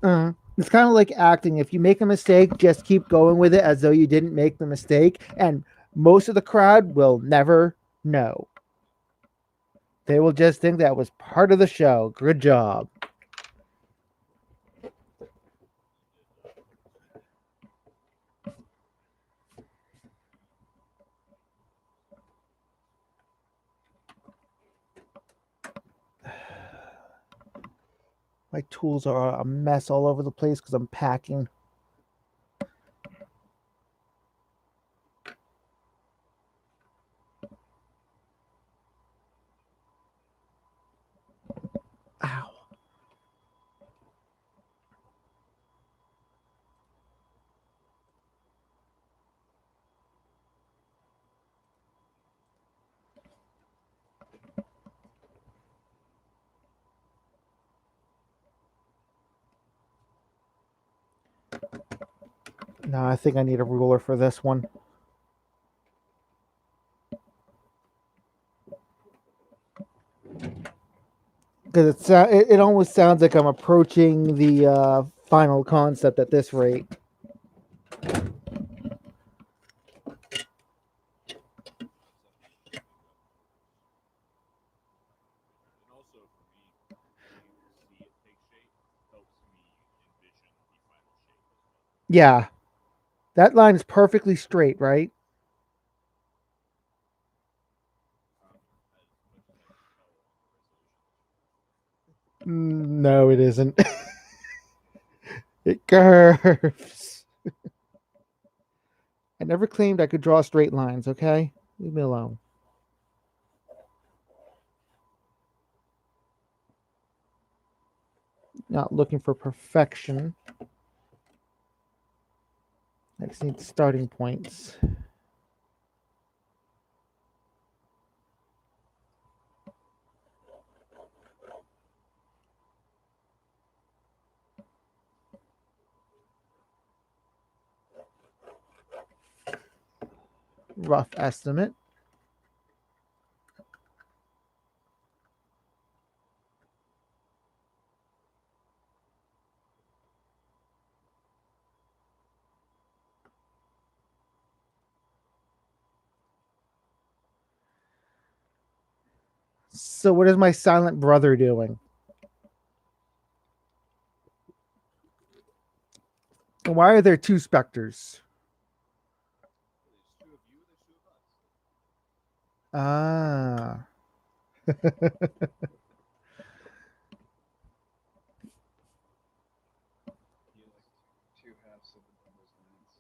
now. it's kind of like acting. If you make a mistake, just keep going with it as though you didn't make the mistake, and most of the crowd will never know. They will just think that was part of the show. Good job. You did perfect. My tools are a mess all over the place because I'm packing. Ow. No, I think I need a ruler for this one. Because it almost sounds like I'm approaching the final concept at this rate. Concept is usually what motivates. And also for me, getting to see it take shape helps me envision the final shape as well. Yeah, that line is perfectly straight, right? As much as I can tell on the resolution that you're going for. No, it isn't. It curves. I never claimed I could draw straight lines, okay? Leave me alone. Not looking for perfection. I just need starting points. Rough estimate. So, what is my silent brother doing? Why are there two specters? There's two of you, there's two of us. Ah. You like two halves of the brother's lines.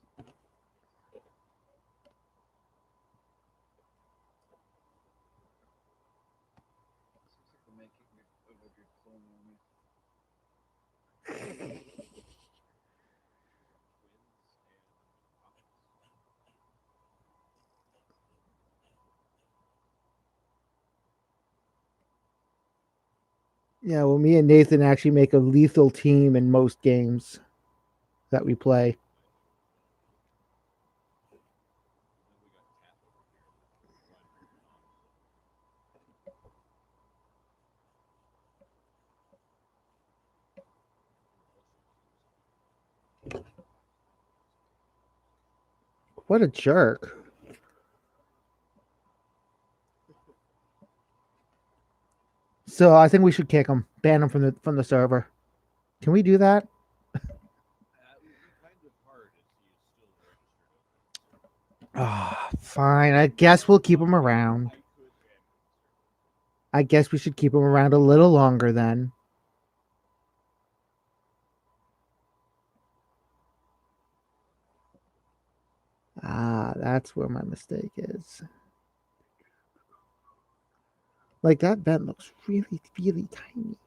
Seems like the making of a good clone army. Twins and opposites. Yeah, well, me and Nathan actually make a lethal team in most games that we play. And then we got Cat over here that we're trying to bring on. So who also seems to be participating in the conversation. What a jerk. So I think we should kick him, ban him from the server. Can we do that? That would be kind of hard as he is still registered over on the server. Ah, fine. I guess we'll keep him around. I could ban him from the server. I guess we should keep him around a little longer then. Ah, that's where my mistake is. Like that vent looks really, really tiny.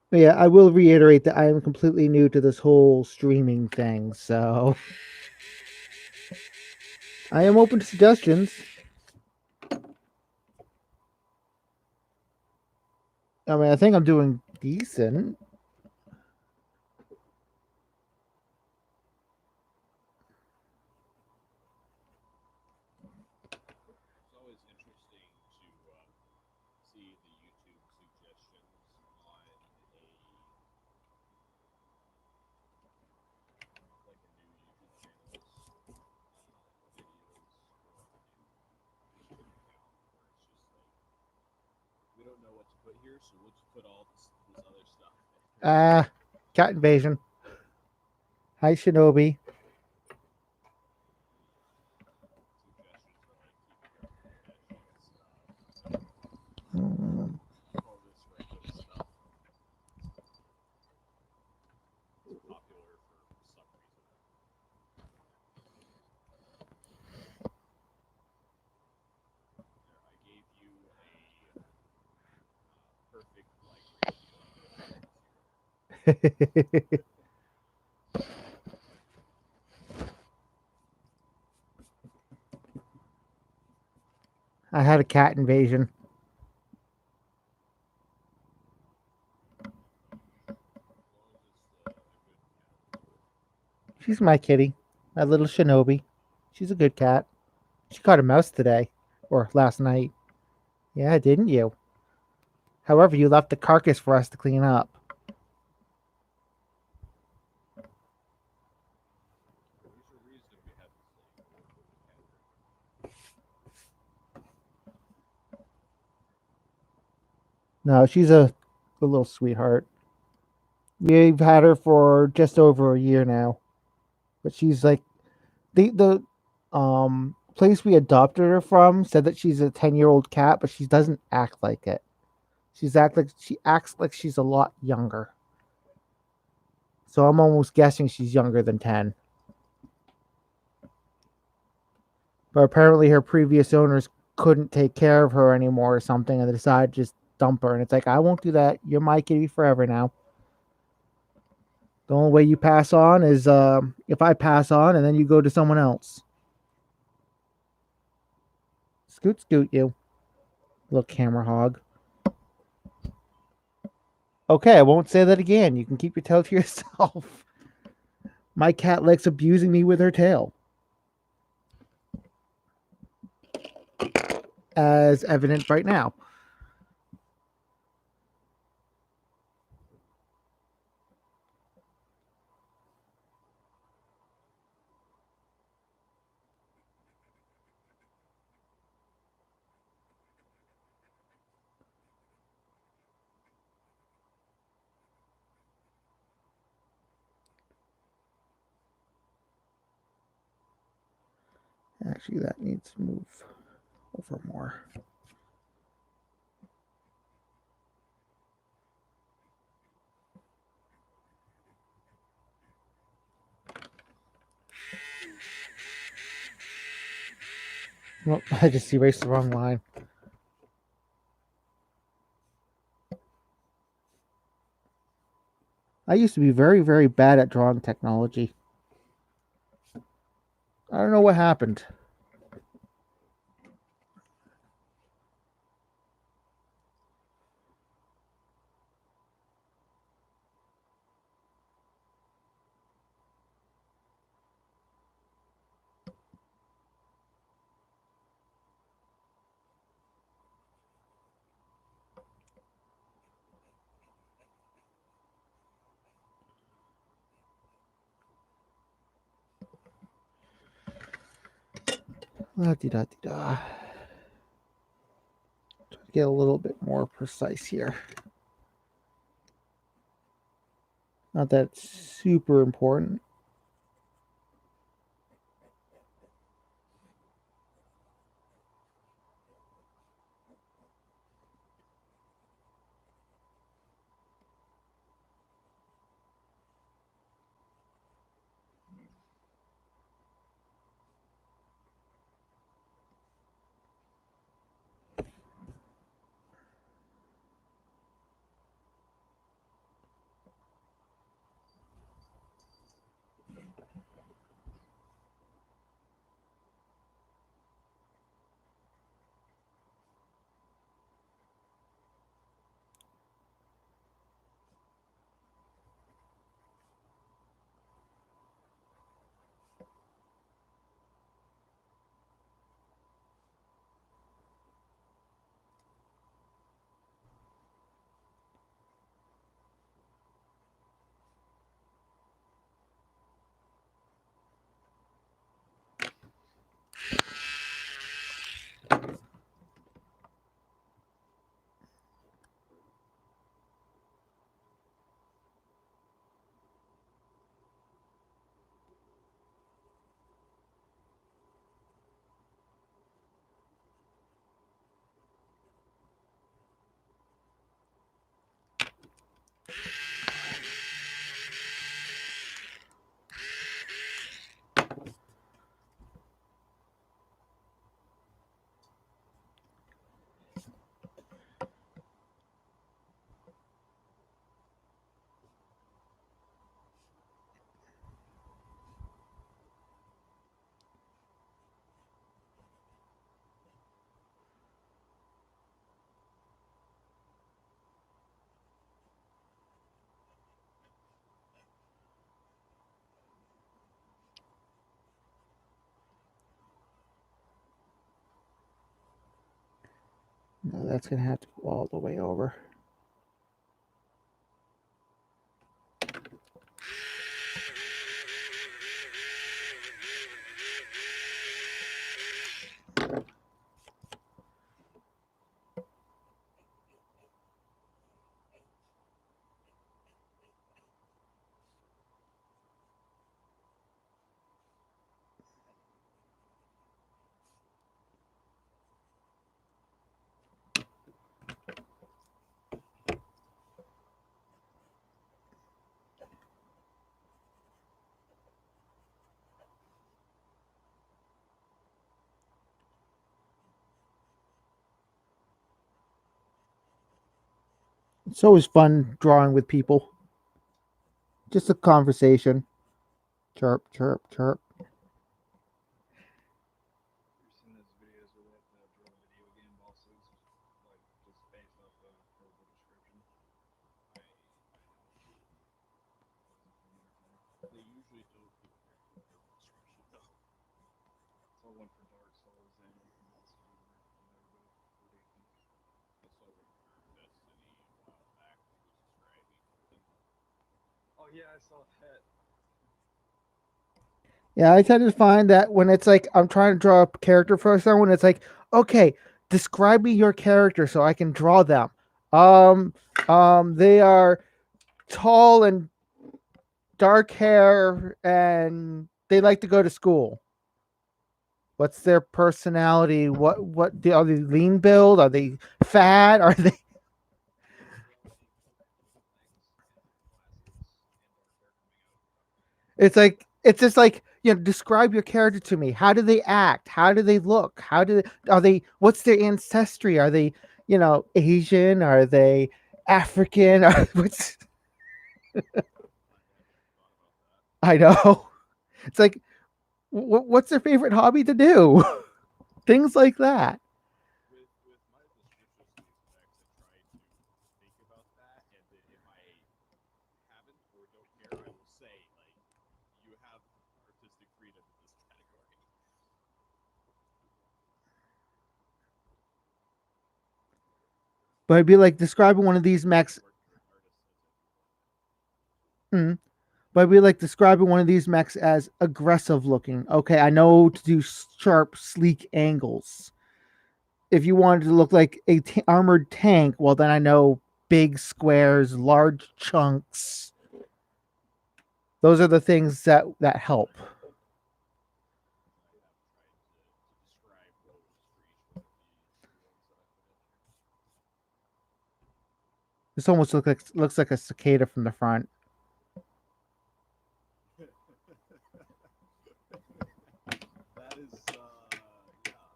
But yeah, I will reiterate that I am completely new to this whole streaming thing, so I am open to suggestions. I mean, I think I'm doing decent. we don't know what to put here, so we'll just put all this other stuff. Ah, cat invasion. Hi, Shinobi. Suggestions are like keeping your bed sheets, Mm, all this regular stuff. It's popular for some reason. There, I gave you a perfect like ratio of here. I had a cat invasion. As long as it's a good cat. She's my kitty, my little Shinobi. She's a good cat. She caught a mouse today, or last night. Yeah, didn't you? However, you left the carcass for us to clean up. There's a reason we had this like award-winning cat trainer. No, she's a little sweetheart. We've had her for just over a year now, but she's like the place we adopted her from said that she's a 10-year-old cat, but she doesn't act like it. She acts like she's a lot younger. So I'm almost guessing she's younger than 10. But apparently her previous owners couldn't take care of her anymore or something, and they decided to just dump her. And it's like, I won't do that. You're my kitty forever now. The only way you pass on is if I pass on and then you go to someone else. Scoot, scoot, you little camera hog. Okay, I won't say that again. You can keep your tail to yourself. My cat likes abusing me with her tail, as evident right now. Actually, that needs to move over more. Nope, I just erased the wrong line. I used to be very, very bad at drawing technology. I don't know what happened. La di da di da. Try to get a little bit more precise here. Not that it's super important. No, that's gonna have to go all the way over. It's always fun drawing with people. Just a conversation. Chirp, chirp, chirp. You've seen those videos where they have to draw video game bosses, like just based off the verbal description. I know. It's pretty entertaining. They usually don't give a very good verbal description though. Saw one for Dark Souls and one for Monster Hunter, and they were both pretty decent. I saw one for Destiny a while back that was describing something. Oh yeah, I saw that. Yeah, I tend to find that when it's like I'm trying to draw a character for someone, it's like, okay, describe me your character so I can draw them. Um, they are tall and dark hair, and they like to go to school. What's their personality? Are they lean build? Are they fat? Are they? They're all named multiple things and have glasses and dark hair coming out of them. It's just like describe your character to me. How do they act? How do they look? How do they, are they? What's their ancestry? Are they Asian? Are they African? What's I hadn't thought about that. I know. It's like what's their favorite hobby to do? Things like that. With my descriptions of these effects, I try to think about that, and then if I haven't or don't care, I will say like you have artistic freedom in this category. But I'd be like describing one of these mechs. Artists as everyone. Mm, but I'd be like describing one of these mechs as aggressive looking. Okay, I know to do sharp, sleek angles. If you wanted to look like a armored tank, well, then I know big squares, large chunks. Those are the things that help. I have tried to describe those for each one of the ones that I put in there. This almost looks like a cicada from the front. That is, yeah.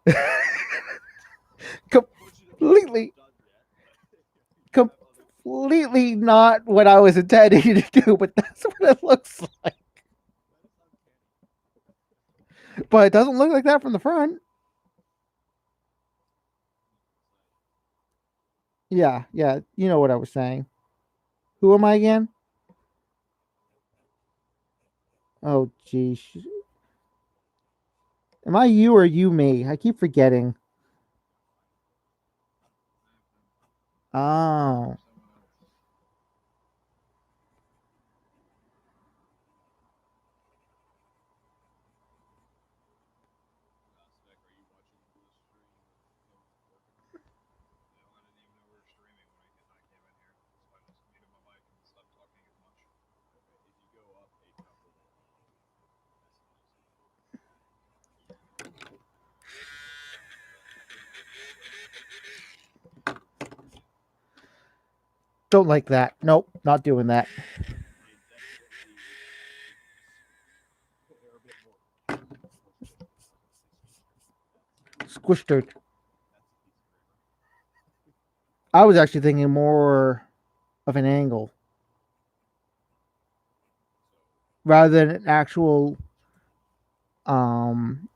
Unfortunately, it's completely, not done yet, but you have other. completely not what I was intending to do, but that's what it looks like. That is uncanny. But it doesn't look like that from the front. Yeah, yeah, you know what I was saying. Who am I again? Oh, geez. Am I you or you me? I keep forgetting. I am him. Oh. You're someone else. Spec, are you watching the stream of him working on it? No, I didn't even know we were streaming when I came in here, so I just muted my mic and stopped talking as much. Okay, if you go up a couple messages, it should Don't like that. Nope, not doing that. they definitely are a bit more squished. I was gonna say squished. Squished. That's a piece of grammar. I was actually thinking more of an angle So rather than an actual um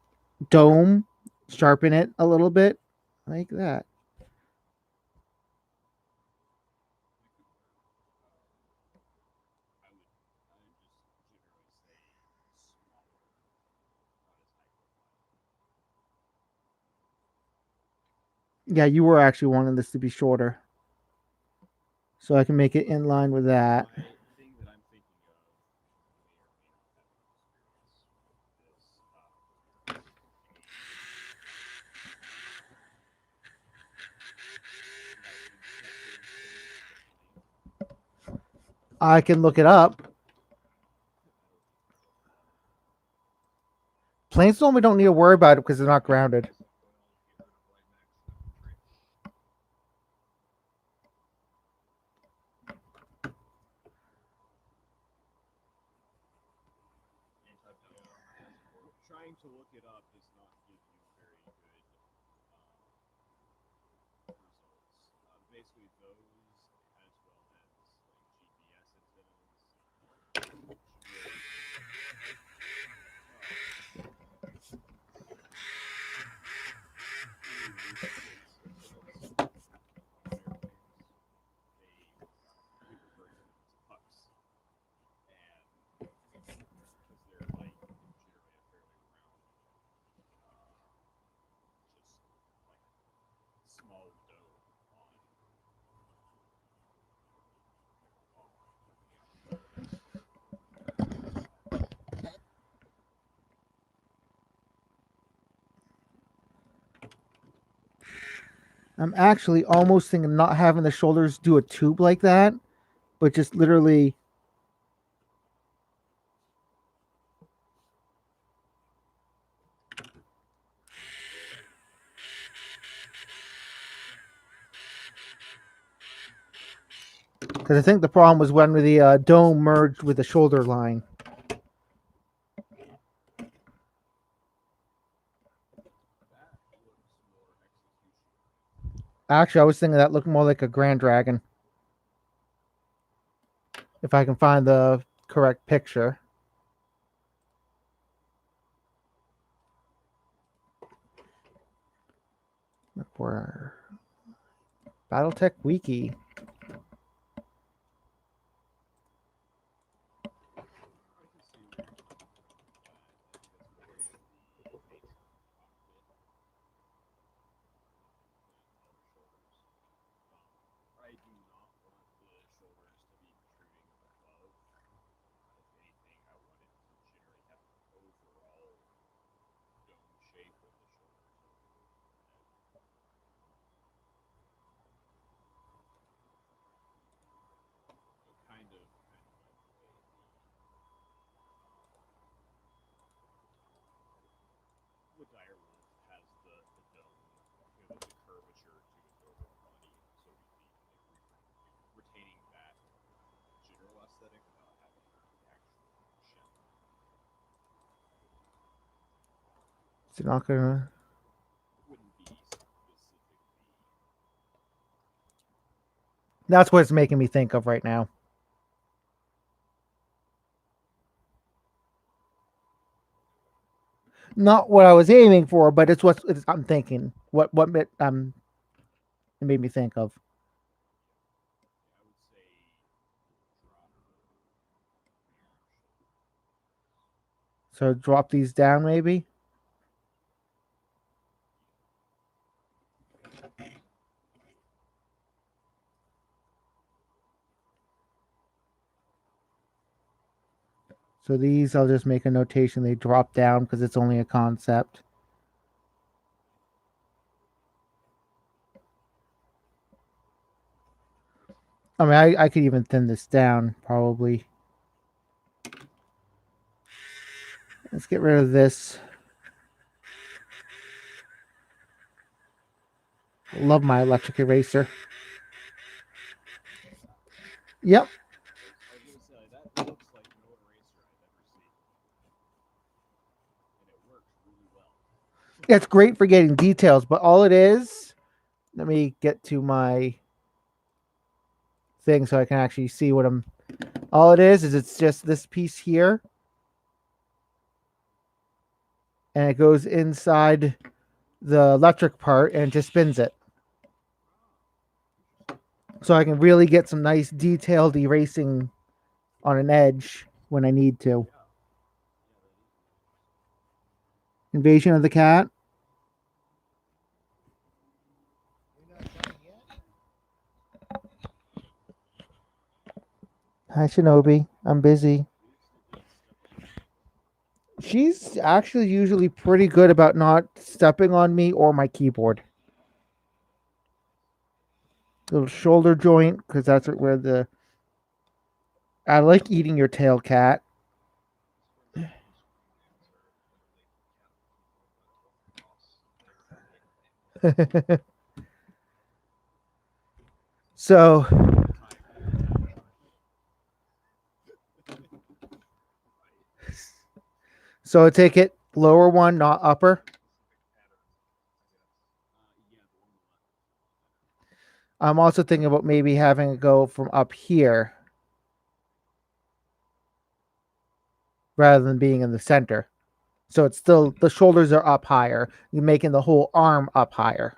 dome. Sharpen it a little bit like that. it could work. Um, I would just generally say smaller, not as high profile. Yeah, you were actually wanting this to be shorter, so I can make it in line with that. My thing that I'm thinking of may or may not have any experience with this. Lightning detector fitting to the plane. I can look it up. I don't think it's that hard. Planes normally don't need to worry about it because they're not grounded. Basic oil to get rid of white max tree. Anti-pillow on my passport. Trying to look it up does not give you very good results. Basically, those as well as like GPS antennas should really be. Really useless antennas on airplanes. They we refer to them as pucks, and because they're like generally a fairly round, just like small dome on I'm actually almost thinking not having the shoulders do a tube like that, but just literally. Because I think the problem was when the dome merged with the shoulder line. that looks more execution oriented. Actually, I was thinking that looked more like a Grand Dragon. If I can find the correct picture. Look for BattleTech Wiki. I can see where you're coming from with that. I think that's more of the base of the cockpit than taller shoulders. I do not want the shoulders to be protruding above. If anything, I want it to generally have an overall dome shape with the shoulders over the head. Kind of like the way the dire wolf has the dome, the curvature to its overall body, so to speak, like retaining that general aesthetic without having the actual shell. Is it not gonna? Wouldn't be specifically. That's what it's making me think of right now. Not what I was aiming for, but it's what I'm thinking. It made me think of. Yeah, I would say drop the rear shoulder. So drop these down, maybe. So these, I'll just make a notation. They drop down because it's only a concept. I mean, I could even thin this down, probably. Let's get rid of this. Love my electric eraser. Yep. I was gonna say that looks like no eraser I've ever seen, and it works really well. It's great for getting details, but all it is, let me get to my thing so I can actually see what I'm. All it is it's just this piece here, and it goes inside the electric part and just spins it. So I can really get some nice detailed erasing on an edge when I need to. Yeah, yeah, that is really interesting. Invasion of the Cat. Hi, Shinobi. I'm busy. Luke's still being stepped on. She's actually usually pretty good about not stepping on me or my keyboard. Little shoulder joint, because that's where the. I like eating your tail, cat. As far as the on-screen names are literally cat people, but So, Time for the attack right? so take it lower one, not upper. specific patterns, I guess. Yeah, the one on the left looks a lot better. I'm also thinking about maybe having it go from up here rather than being in the center. So it's still the shoulders are up higher. You're making the whole arm up higher.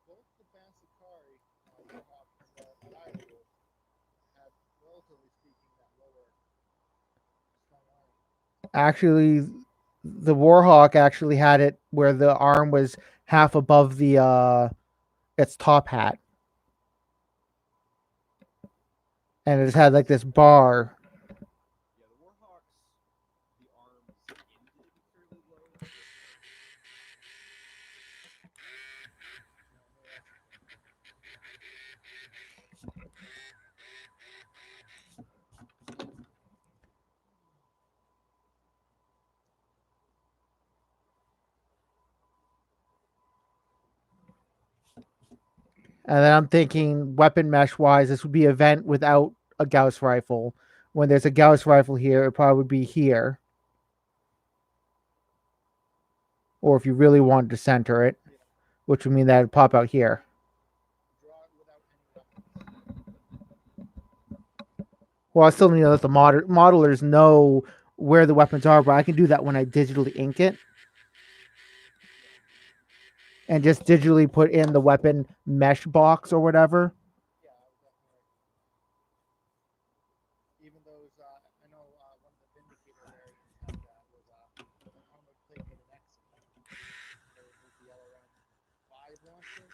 Both the Basikari Warhawk and the Dire Wolf have, relatively speaking, that lower strong arm. Actually, the Warhawk actually had it where the arm was half above the its top hat, and it had like this bar. Yeah, the Warhawks, the arms ended fairly low. And then I'm thinking weapon mesh wise, this would be a vent without a Gauss rifle. When there's a Gauss rifle here, it probably would be here. Or if you really wanted to center it, Yeah, which would mean that it'd pop out here. draw it without any weapons. Well, I still need to let the modelers know where the weapons are, but I can do that when I digitally ink it and just digitally put in the weapon mesh box or whatever. Yeah, I would definitely recommend that. Even those, I know one of the Vindicator variants had was an armored plate with an X in it. It was the LRM 5 launcher.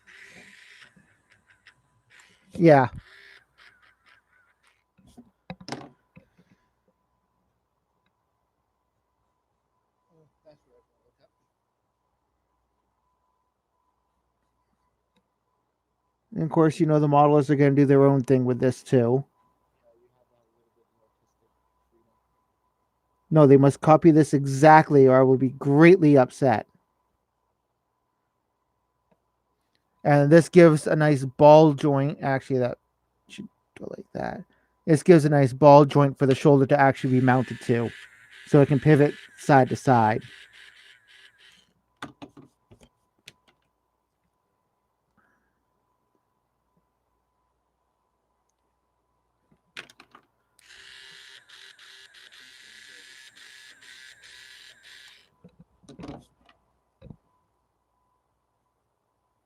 Yeah. Oh, that's what I was going to look up. And of course, you know, the modelers are going to do their own thing with this too. Yeah, you have a little bit more artistic freedom. No, they must copy this exactly or I will be greatly upset. And this gives a nice ball joint. Actually, that should go like that. This gives a nice ball joint for the shoulder to actually be mounted to. So it can pivot side to side.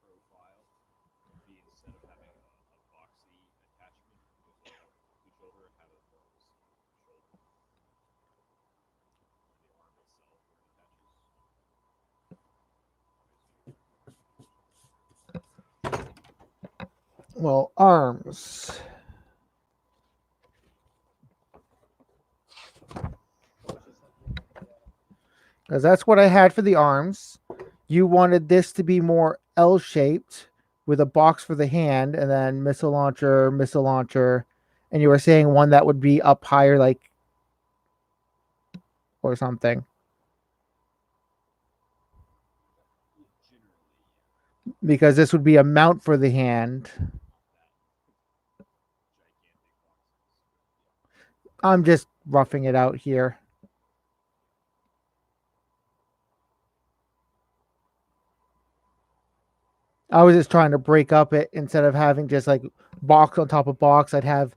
Profile would be instead of having a boxy attachment with a complete shoulder, have it more of a smooth shoulder where the arm itself where it attaches. Well, arms. I was just looking at the Because that's what I had for the arms. You wanted this to be more L shaped with a box for the hand and then missile launcher. And you were saying one that would be up higher, like, or something. Yeah, generally, Because this would be a mount for the hand. not that gigantic boxes, but yeah. I'm just roughing it out here. I was just trying to break up it instead of having just like box on top of box. I'd have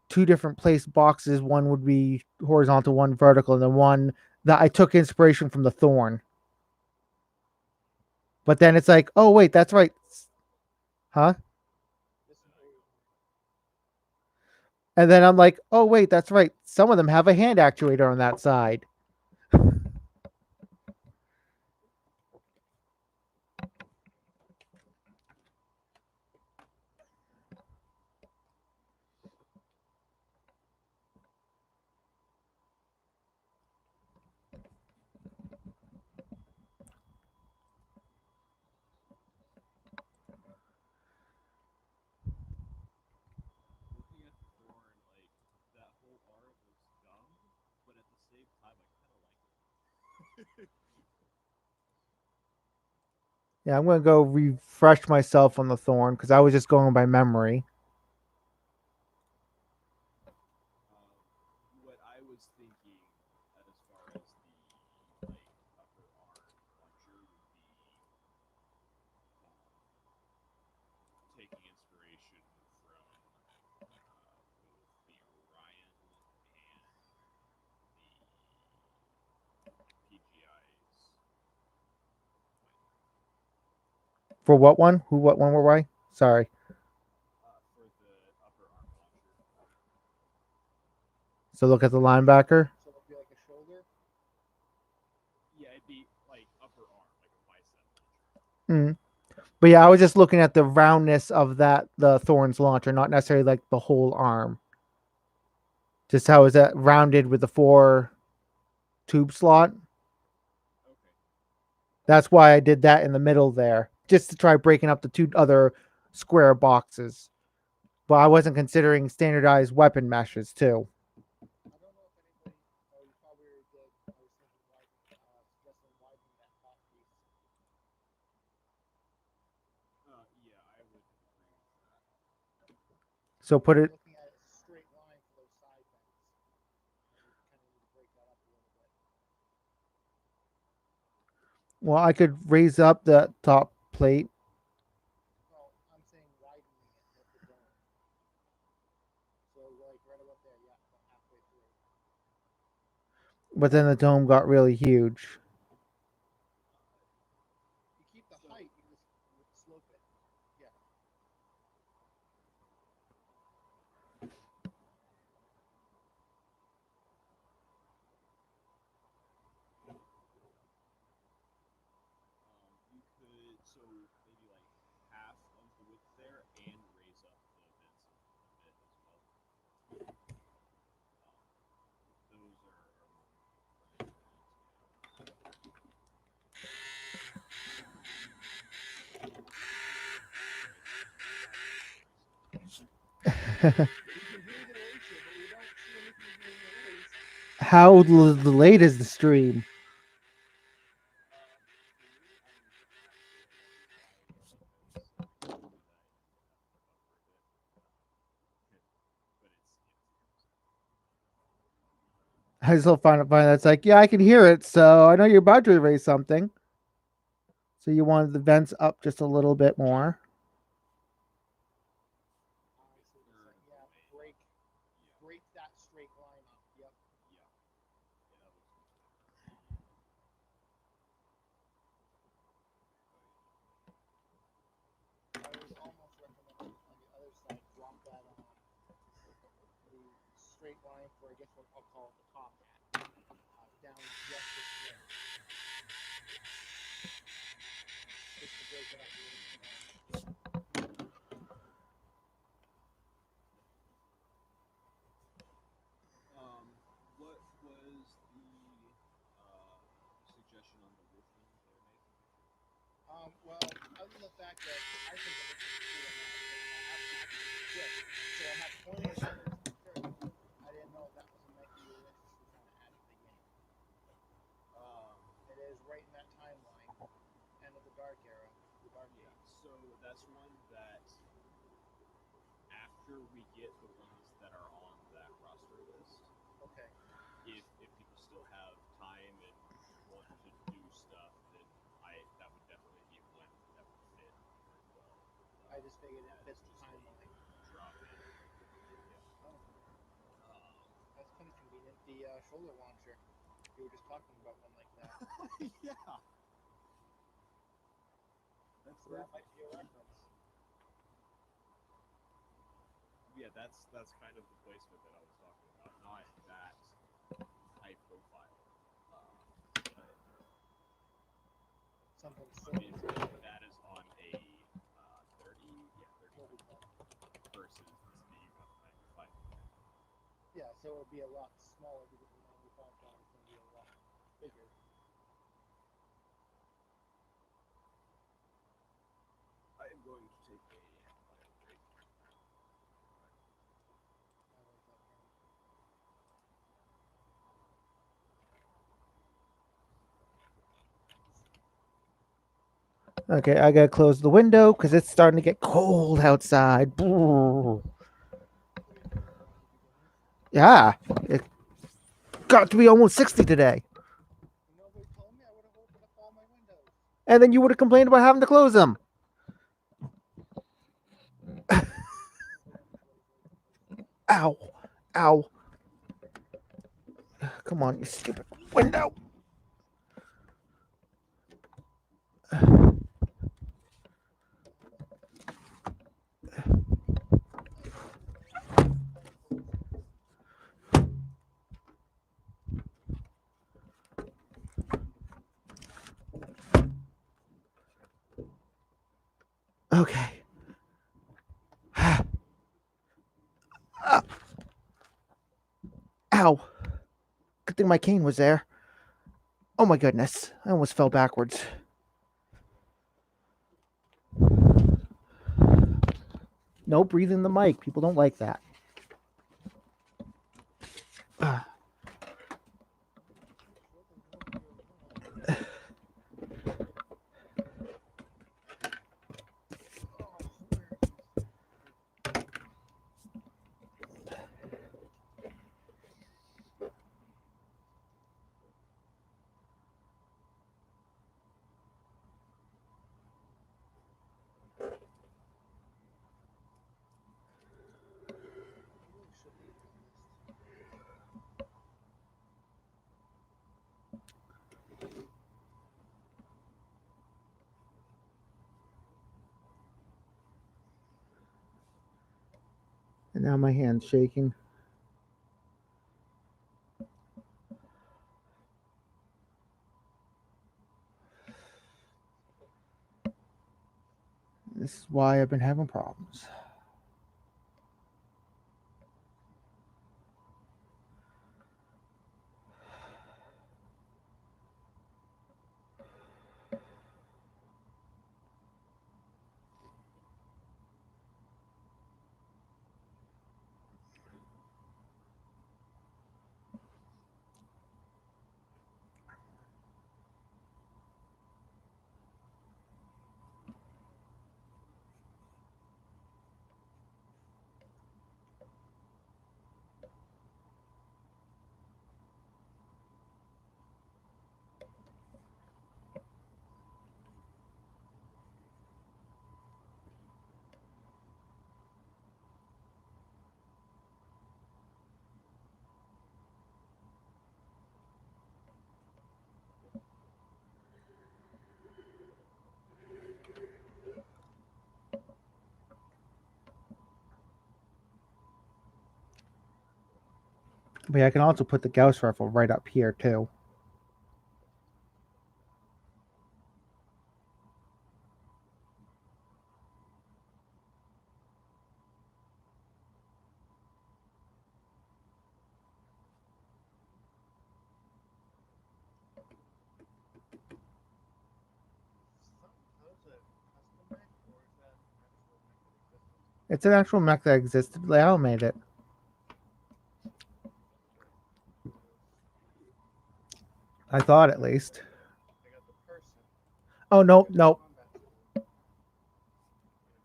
two different placed boxes. One would be horizontal, one vertical, and then one that I took inspiration from the thorn. But then it's like, oh wait, that's right, huh? this is an old one. And then I'm like, oh wait, that's right. Some of them have a hand actuator on that side. time, I kind of like it. Yeah, I'm gonna go refresh myself on the thorn because I was just going by memory. What I was thinking as far as the like upper arm launcher would be taking inspiration from both the Orion and the PGI's For what one? Who? What one were I? Sorry. for the upper arm launcher. So look at the linebacker. So it'll be like a shoulder. Yeah, it'd be like upper arm, like a bicep launcher. Mm. But yeah, I was just looking at the roundness of the thorns launcher, not necessarily like the whole arm. Just how is that rounded with the four tube slot? Okay. That's why I did that in the middle there, just to try breaking up the two other square boxes. But I wasn't considering standardized weapon meshes too. I don't know if anybody. Oh, you probably already did. I was thinking suggesting widening that top piece. Yeah, I would agree with that. So put it. Looking at a straight line for those side bends, you kind of need to break that up a little bit. Well, I could raise up the top plate, Well, I'm saying widening it with the dome. So like right about there, yeah, about halfway through. but then the dome got really huge. You keep the So height, you just slope it. Yeah. you could maybe like half of the width there and raise up the vents a bit as well. Those are more we can hear the eraser, but we don't see anything being erased. How late is the stream? For me, I'm just actually a lucky guy because I can do that and have to buffer a bit. But it's I still find it funny. That's like, yeah, I can hear it, so I know you're about to erase something. So you wanted the vents up just a little bit more. I a see what you're third saying. of the Yeah, way break up. Yeah, break that straight line up. Yep. yeah, yeah. That looks much better. I would almost recommend on the other side drop that the straight line for I guess what I'll call it the top hat down just a smidge, just to break it up a little bit more. What was the suggestion on the lifting there, Nathan? Well, other than the fact that I think the lifting is cool enough, and I have actually quick, so I have plenty of centers to turn. I didn't know if that was something you were interested in kind of add at the beginning. Um, It is right in that timeline, end of the dark era, the dark yeah. age. So that's one that after we get the ones that are on that roster list, Okay. if people still have time and want to do stuff, then that would definitely be one that would fit very well. I just figured it As fits the just a timeline. drop in. Yeah. Oh, Um, that's kind of convenient. The shoulder launcher. You were just talking about one like that. yeah. That's So that perfect. might be a reference. Yeah, that's kind of the placement that I was talking about. Not that high profile, but Something I mean similar. that is on a 30, yeah, 30 versus the Steve on a 95. Yeah, so it would be a lot smaller because the 95 guy is going to be a lot bigger. I am going to take a bio break. I like that term. Okay, I gotta close the window because it's starting to get cold outside. Yeah, it got to be almost 60 today. Nobody told me I would have opened up all my windows. And then you would have complained about having to close them. Ow. Ow. Come on, you stupid window. Okay. Ow. Good thing my cane was there. Oh my goodness. I almost fell backwards. No, breathe in the mic. People don't like that. And now my hand's shaking. This is why I've been having problems. But yeah, I can also put the Gauss rifle right up here too. It's an actual mech that existed. Leo made it. I thought at least. I got the person. Oh no, no. Combat tool.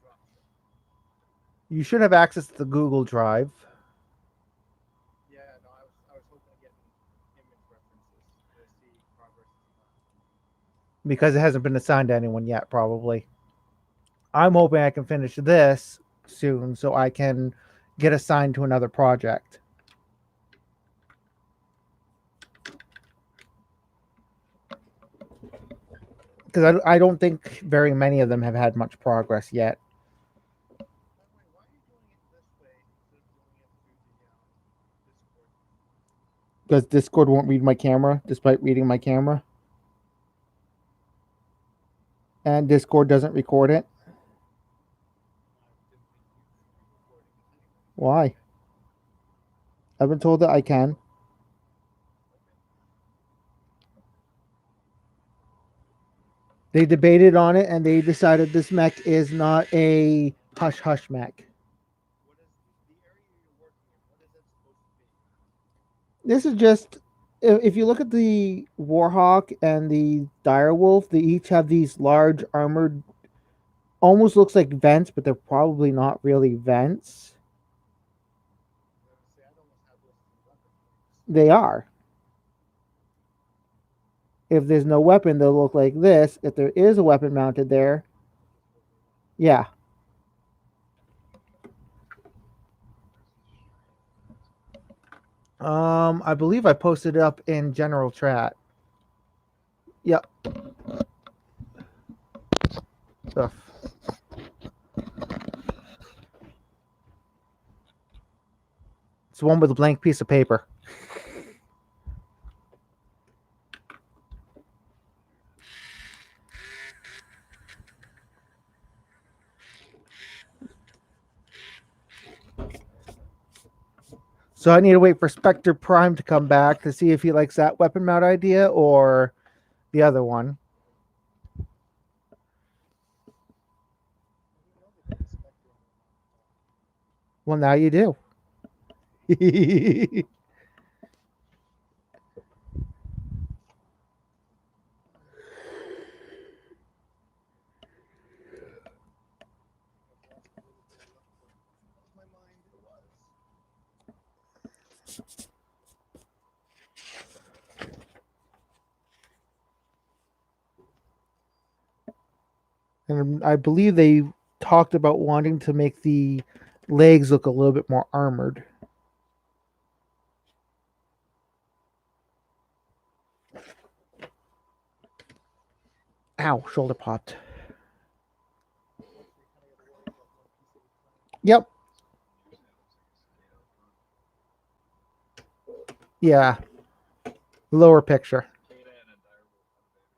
Drop ship. You should have access to the Google Drive. Yeah, no, I was hoping to get image references to see progress. Because it hasn't been assigned to anyone yet, probably. I'm hoping I can finish this soon so I can get assigned to another project. Because I don't think very many of them have had much progress yet. By the way, why are you doing it this way instead of doing it through the Discord? Because Discord won't read my camera despite reading my camera. And Discord doesn't record it. I didn't think you should be recording it anyway. Why? I've been told that I can. They debated on it and they decided this mech is not a hush hush mech. What is the area you're working in? What is that supposed to be? This is just if you look at the Warhawk and the Direwolf, they each have these large armored, almost looks like vents, but they're probably not really vents. See, I'd almost have those as weapon points. They are. If there's no weapon, they'll look like this. If there is a weapon mounted there, yeah. I believe I posted it up in general chat. Yep. Ugh. It's one with a blank piece of paper. So I need to wait for Spectre Prime to come back to see if he likes that weapon mount idea or the other one. I didn't know they put the Spectre on the Well, now you do. That was my mind. It was. And I believe they talked about wanting to make the legs look a little bit more armored. Ow, shoulder popped. Yep. Yeah. Lower picture. Cicada and a direwolf had a baby.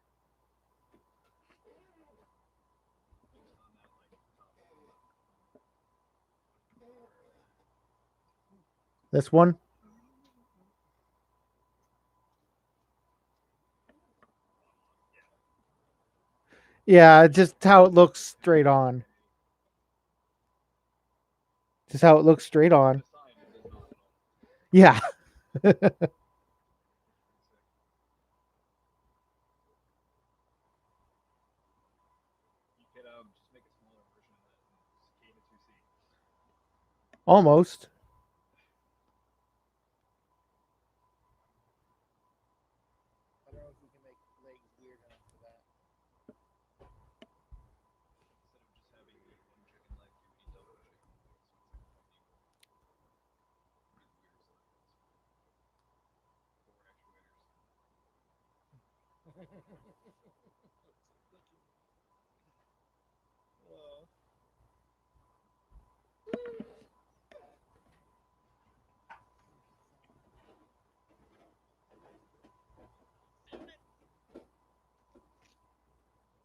Just on that like top This one. Yeah, just how it looks straight on. Just how it looks straight the on. sign, it does not at all. Yeah. Pretty sick. You could just make a smaller version of that and Cicada 2C. Almost. I don't know if we can make legs weird enough for that. Instead of just having the one chicken leg, you need double chicken legs. So it's like a funny four actuators.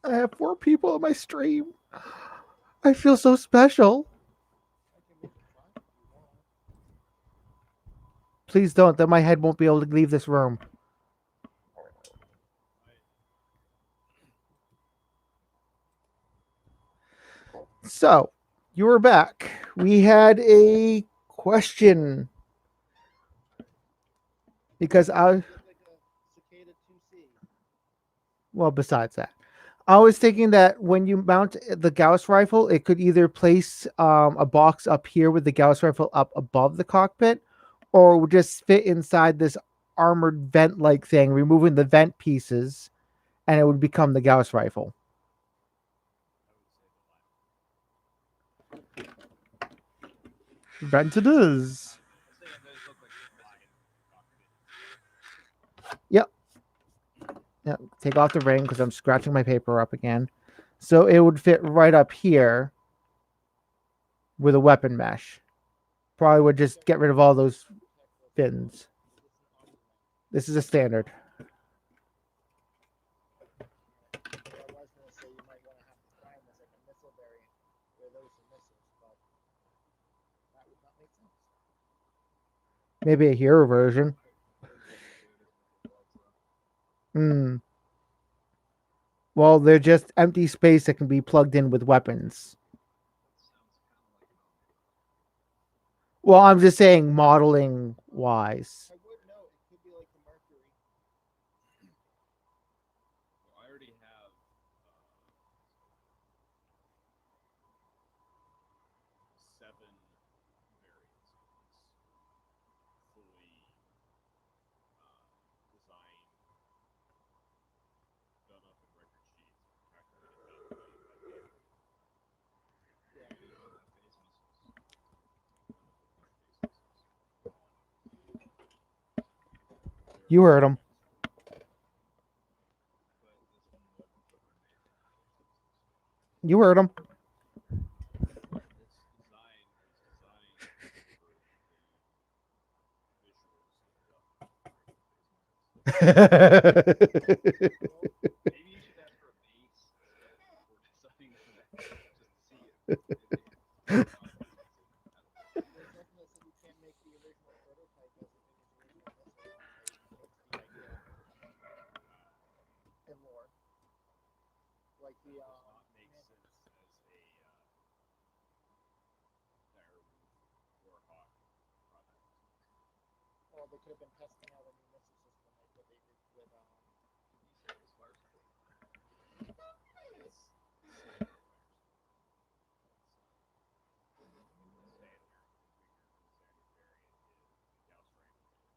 I have 4 people on my stream. I feel so special. I can make it 5 if you want. Please don't. Then my head won't be able to leave this room. So, you were back. We had a question because I, Look like a Cicada 2C. well, besides that, I was thinking that when you mount the Gauss rifle, it could either place a box up here with the Gauss rifle up above the cockpit, or it would just fit inside this armored vent like thing, removing the vent pieces, and it would become the Gauss rifle. Vent it is. I was thinking those look like missile. Yep. Yeah, take off the ring because I'm scratching my paper up again. So it would fit right up here with a weapon mesh. Probably would just get rid of all those fins. This is a standard. I was going to say you might want to have to find this like a missile variant where those are missiles, but that would not make sense. Maybe a hero version. Hmm. Well, they're just empty space that can be plugged in with weapons. Well, I'm just saying modeling wise. I would know it could be like the Mercury You heard him. but this one wouldn't put grenades in it. You heard him. It's designed for the visuals of Maybe you should ask for a base before deciding on that, just to see if they can figure out how to make it. I don't know. There's nothing that said you can't make the original prototype as if it was the original missile. It's the idea and more. Like the does not make man, sense as a Warhawk product. well, they could have been testing out a new missile system like what they did with Did you say it was fire support? It's standard fire support. It's the standard configured. The standard variant is the Gauss rifle that utilizes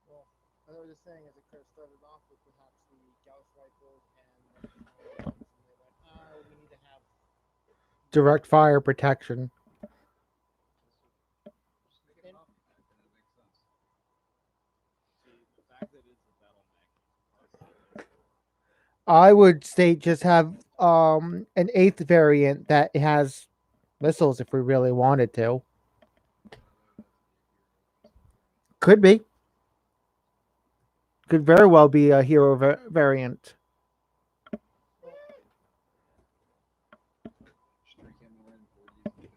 well, I was just saying as it could have started off with perhaps the Gauss rifles and the smaller ones, and they went, we need to have Direct fire protection. Just make it and coffee pack, and it makes sense. See, the fact that it's a battle mech plus the M4. I would say just have an eighth variant that has missiles if we really wanted to. That would have to be a hero concept variant. Could be. Could very well be a hero variant. well, Streak him in 40s in the face.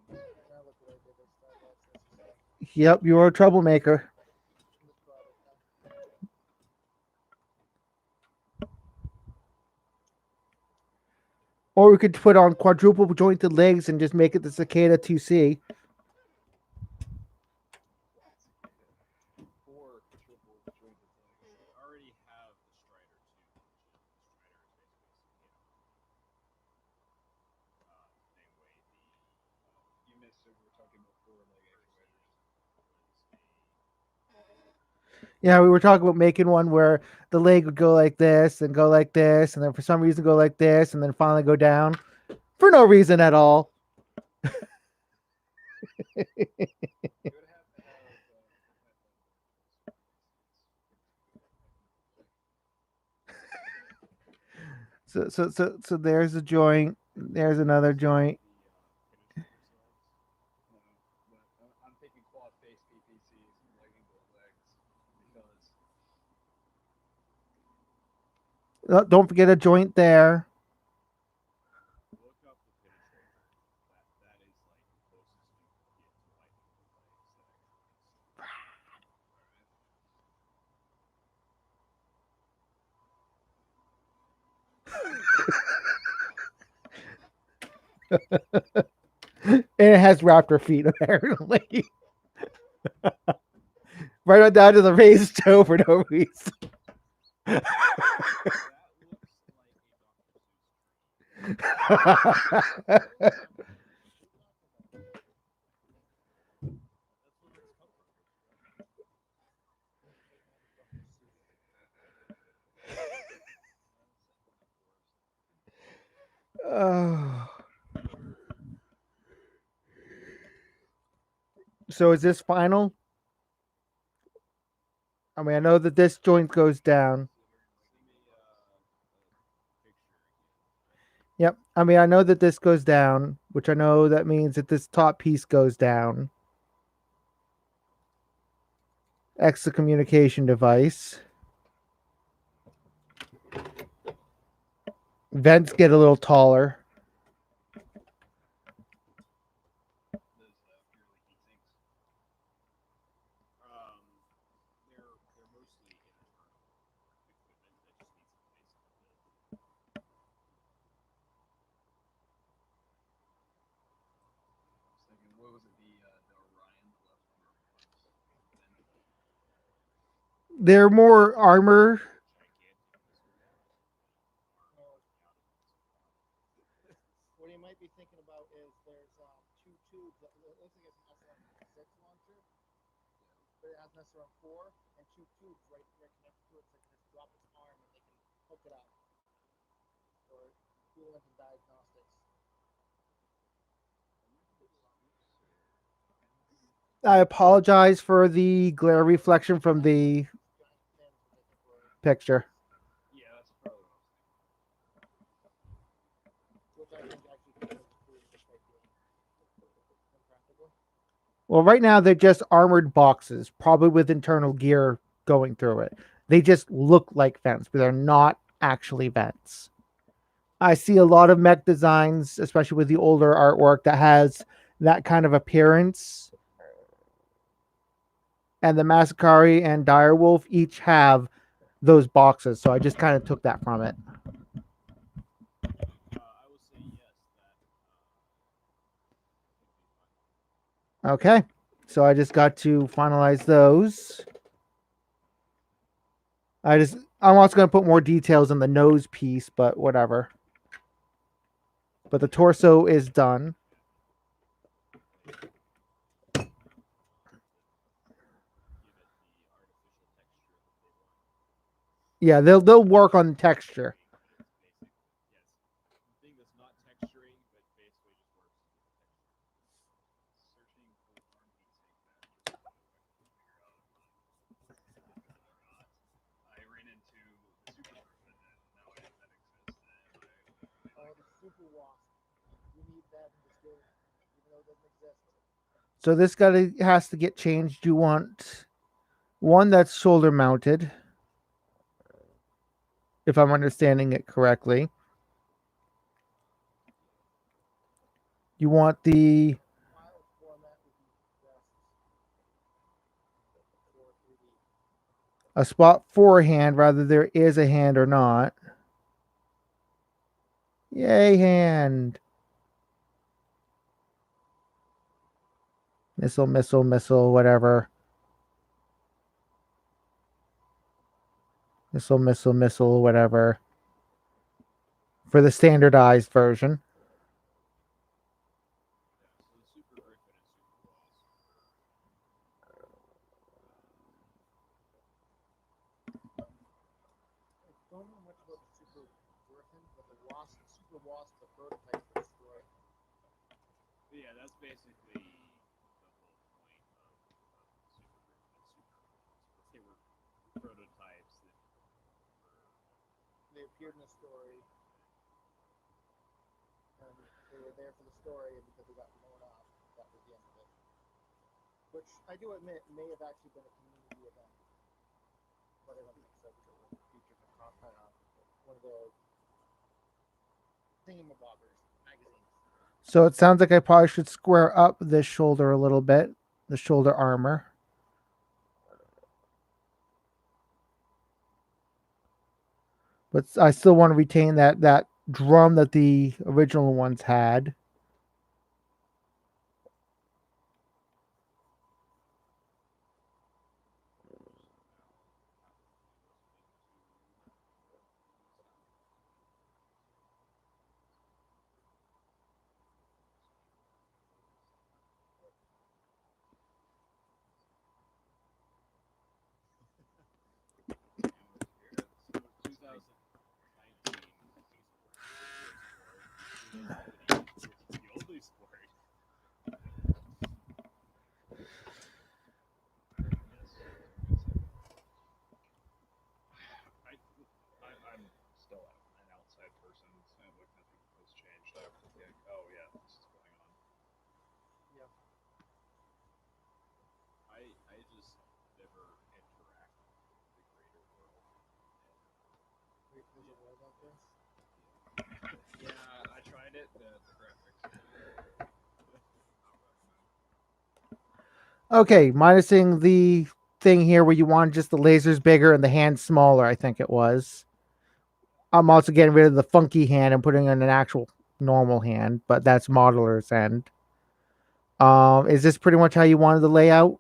18s. now look what I did. I started off this stuff. Yep, you're a troublemaker. This product. Or we could put on quadruple jointed legs and just make it the Cicada 2C. Cicada. 4 triple jointed legs. We already have the Strider 2, which is the Strider is basically a cicada model. Same way the You missed it. We're talking about 4-leg excavators. Perseus was a Yeah, we were talking about making one where the leg would go like this and go like this, and then for some reason go like this, and then finally go down for no reason at all. You would have to have the headlamp there for this one. So there's a joint. There's another joint. the penetrator's legs. No, but I'm thinking quad face PPCs and lightning bolt legs because Don't forget a joint there. Look up the penetrator. That is like the closest you can get to lightning bolt legs that actually consume energy. all right. And it has raptor feet, apparently. Right on down to the raised toe for no reason. That looks like a Dr. Seuss dream. That's what makes comfort books, bro. Second at worst. Oh. So is this final? I mean, I know that this joint goes down. Send me a picture again. Yep. I mean, I know that this goes down, which I know that means that this top piece goes down. X the communication device. Vents get a little taller. Those purely heat sinks. They're mostly internal equipment that just needs a place to live. I was thinking, what was it? The Orion, the left arm was then. They're more armor. Gigantic missile model. The arm Oh, coming out of the missile pod. what you might be thinking about is there's two tubes. It looks like it's an SRM-6 launcher, but it has an SRM-4 and two tubes right connected to it, so it can just drop its arm and they can hook it up for coolant and diagnostics. I apologize for the glare reflection from the Giant fins, which I think were picture. Yeah, that's probably what I was which I think actually could have improved despite being impractical. Well, right now they're just armored boxes, probably with internal gear going through it. They just look like vents, but they're not actually vents. I see a lot of mech designs, especially with the older artwork, that has that kind of appearance. And the Masakari and Direwolf each have those boxes, so I just kind of took that from it. I will say yes. That could be fun. Okay, so I just got to finalize those. I'm also going to put more details on the nose piece, but whatever. But the torso is done. Give it the artificial texture that they want. Yeah, they'll work on texture. It's basic. Yes, the thing that's not texturing, but basically just works to get the texture. searching for arm heatsink vents if I can figure out if it will or not. I ran into the Super Griffin, and now that exists, and I Oh, like the it. super wasp. You need that in this game, even though it doesn't exist. So this guy has to get changed. You want one that's shoulder mounted, if I'm understanding it correctly. You want the File format would be best for 3D. a spot for a hand, whether there is a hand or not. Yay, hand. Missile, missile, missile, whatever. Missile, missile, missile, whatever. For the standardized version. Yeah. So the Super Griffin and Super Wasp I don't know much about the super griffin, but the wasp, super wasp, the prototype for destroy. But yeah, that's basically the whole point of the Super Griffin and Super Wasp. They were prototypes that were They appeared in the story, and they were there for the story, and because they got blown up, that was the end of it. Which I do admit may have actually been a community event, but I don't think so because it was featured in one of the thingamabobbers magazines. So it sounds like I probably should square up this shoulder a little bit, the shoulder armor. But I still want to retain that drum that the original ones had. so 2019 esport, video sport. 2020 this is the only sport. Yes, it's a good segment. I'm still an outside person, like nothing has changed. I would think, oh yeah, this is going on. Yeah. I just never interact with the greater world. Wait, there's a world out there. Yeah, I tried it. The graphics not recommend. Okay, minusing the thing here where you want just the lasers bigger and the hand smaller, I think it was. I'm also getting rid of the funky hand and putting in an actual normal hand, but that's modeler's end. Is this pretty much how you wanted the layout?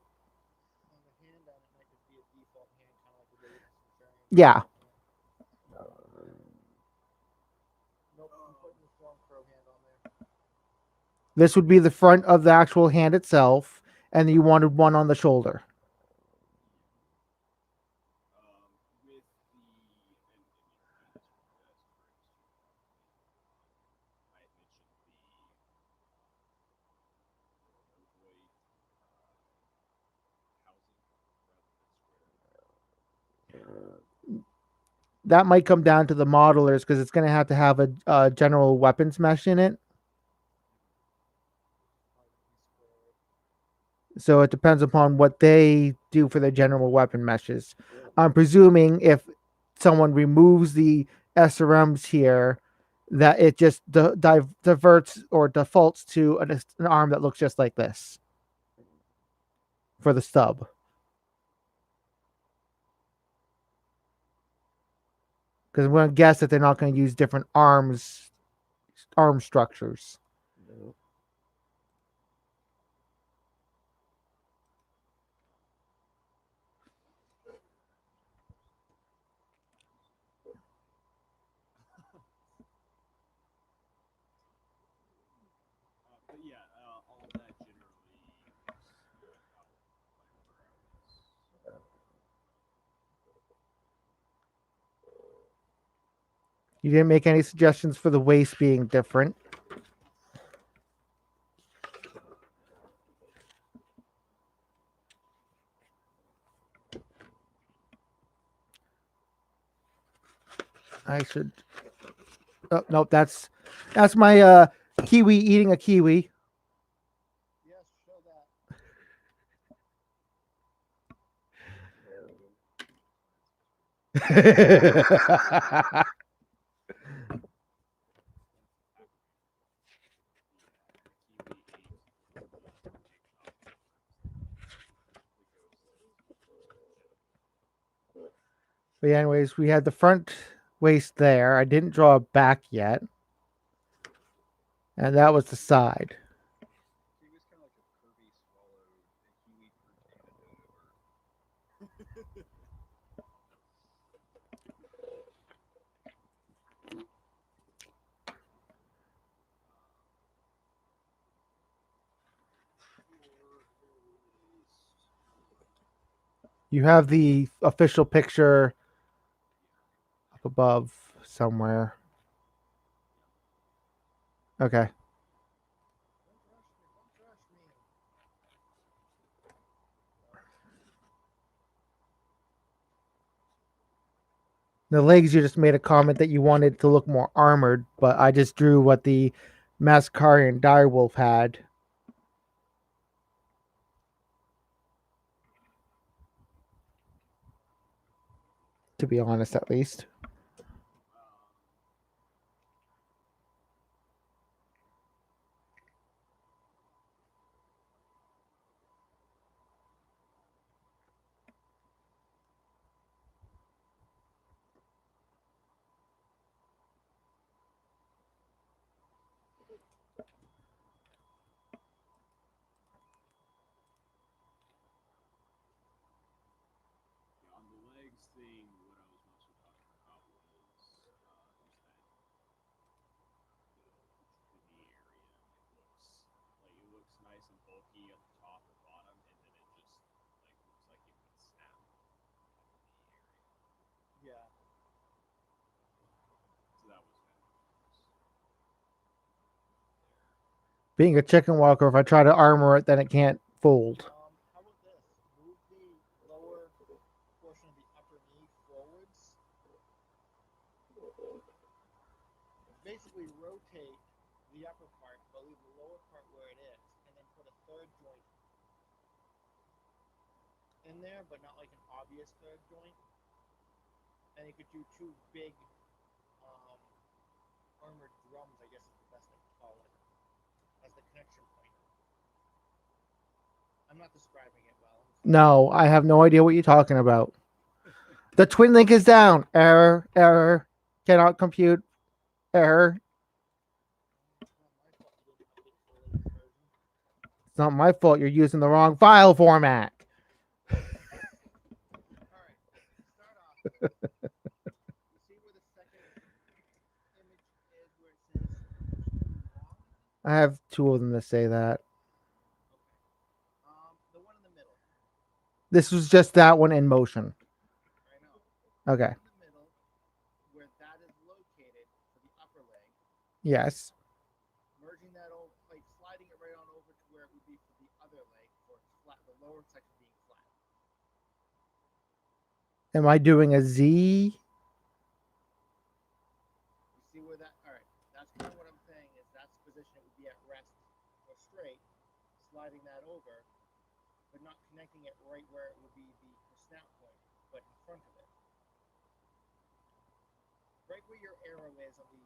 And the hand on it might just be a default hand, kind of like the way some variants Yeah. Nope, I'm putting the strong pro hand on there. This would be the front of the actual hand itself, and you wanted one on the shoulder. With the and you know that is correct too. I had mentioned the ovoid that might come down to the modelers because it's going to have a general weapons mesh in it. So it depends upon what they do for their general weapon meshes. I'm presuming if someone removes the SRMs here, that it just diverts or defaults to an arm that looks just like this for the stub. Because I'm going to guess that they're not going to use different arm structures. But yeah, all of that generally about where I was. You didn't make any suggestions for the waist being different. I should. Oh no, that's my kiwi eating a kiwi. Yes, show that. But anyways, we had the front waist there. I didn't draw it back yet, and that was the side. He was kind of like a Kirby swallowed a Kiwi fruit antidote. You have the official picture up above somewhere. Okay. Don't rush me. The legs, you just made a comment that you wanted to look more armored, but I just drew what the Mascarian Direwolf had. To be honest, at least. On the legs thing, what I was mostly talking about was just that the knee area. It looks nice and bulky at the top and bottom, and then it just looks like it would snap on the knee area. Yeah. So that was kind of there. Being a chicken walker, if I try to armor it, then it can't fold. How about this? Move the lower portion of the upper knee forwards. Basically, rotate the upper part, but leave the lower part where it is, and then put a third joint in there, but not like an obvious third joint. And you could do two big armored drums, I guess is the best I can call it, as the connection point. I'm not describing it well. No, I have no idea what you're talking about. The twin link is down. Error, error. Cannot compute. Error. It's not my fault you're using the wrong file format. All right, start off. You see where the second image is, where it says motion long? I have two of them to say that. Okay. The one in the middle. This was just that one in motion. I know. Okay. In the middle, where that is located for the upper leg. Yes. Merging that over, like sliding it right on over to where it would be for the other leg, for flat, the lower section being flat. Am I doing a Z? straight, sliding that over, but not connecting it right where it would be the snap point, but in front of it. Right where your arrow is on the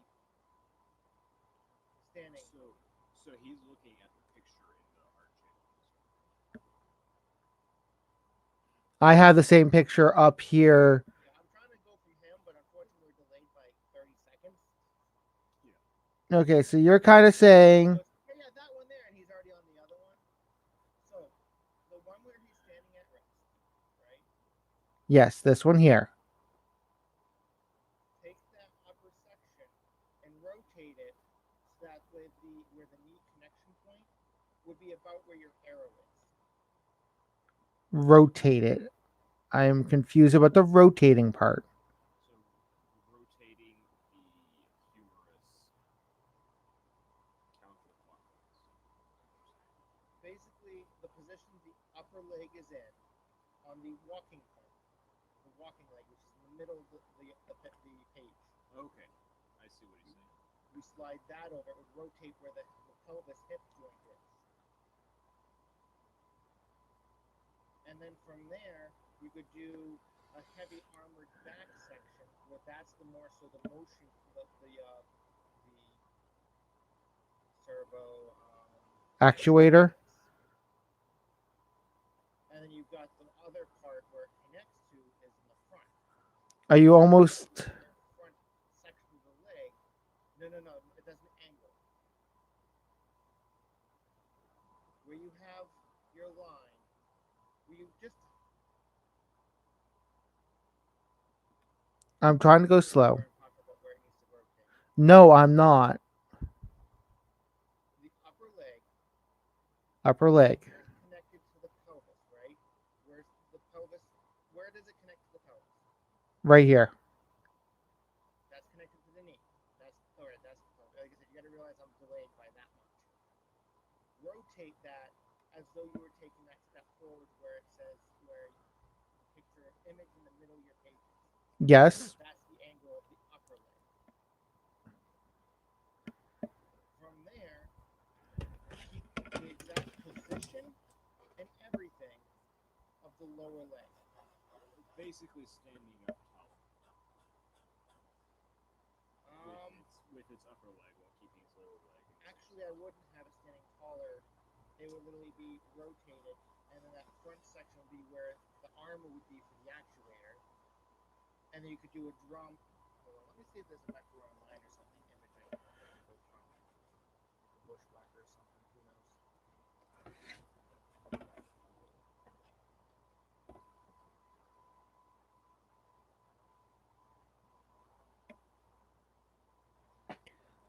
standing. So he's looking at the picture in the art channel. I have the same picture up here. Yeah, I'm trying to go from him, but unfortunately we're delayed by 30 seconds. Okay, so you're kind of saying, Yeah, yeah, that one there, and he's already on the other one. So, the one where he's standing at rest, right? yes, this one here. Take that upper section and rotate it so that where the knee connection point would be about where your arrow is. Rotate it. I am confused about the rotating part. So rotating the humerus counterclockwise. Basically, the position the upper leg is in on the walking part, the walking leg, which is in the middle of the page. Okay, I see what he's saying. We slide that over, it would rotate where the pelvis hip joint is. And then from there, you could do a heavy armored back section where that's the more so the motion, the servo Actuator. and then you've got the other part where it connects to is in the front. Are you almost? Front section of the leg. No, it doesn't angle. Where you have your line, where you just. I'm trying to go slow. Talk about where it needs to rotate. No, I'm not. The upper leg. Upper leg. Where's connected to the pelvis, right? Where's the pelvis? Where does it connect to the pelvis? Right here. That's connected to the knee. That's all right. That's like I said. You got to realize I'm delayed by that much. Rotate that as though you were taking that step forward, where it says where the picture image in the middle of your page. Yes. That's the angle of the upper leg. From there, keep the exact position and everything of the lower leg. Basically standing up tall. With its upper leg while keeping its lower leg. Actually, I wouldn't have it standing taller. It would literally be rotated, and then that front section would be where the armor would be for the actuator. And then you could do a drum. Hold on, let me see if there's a vector online or something image I can go from. Like a bushwhacker or something. Who knows?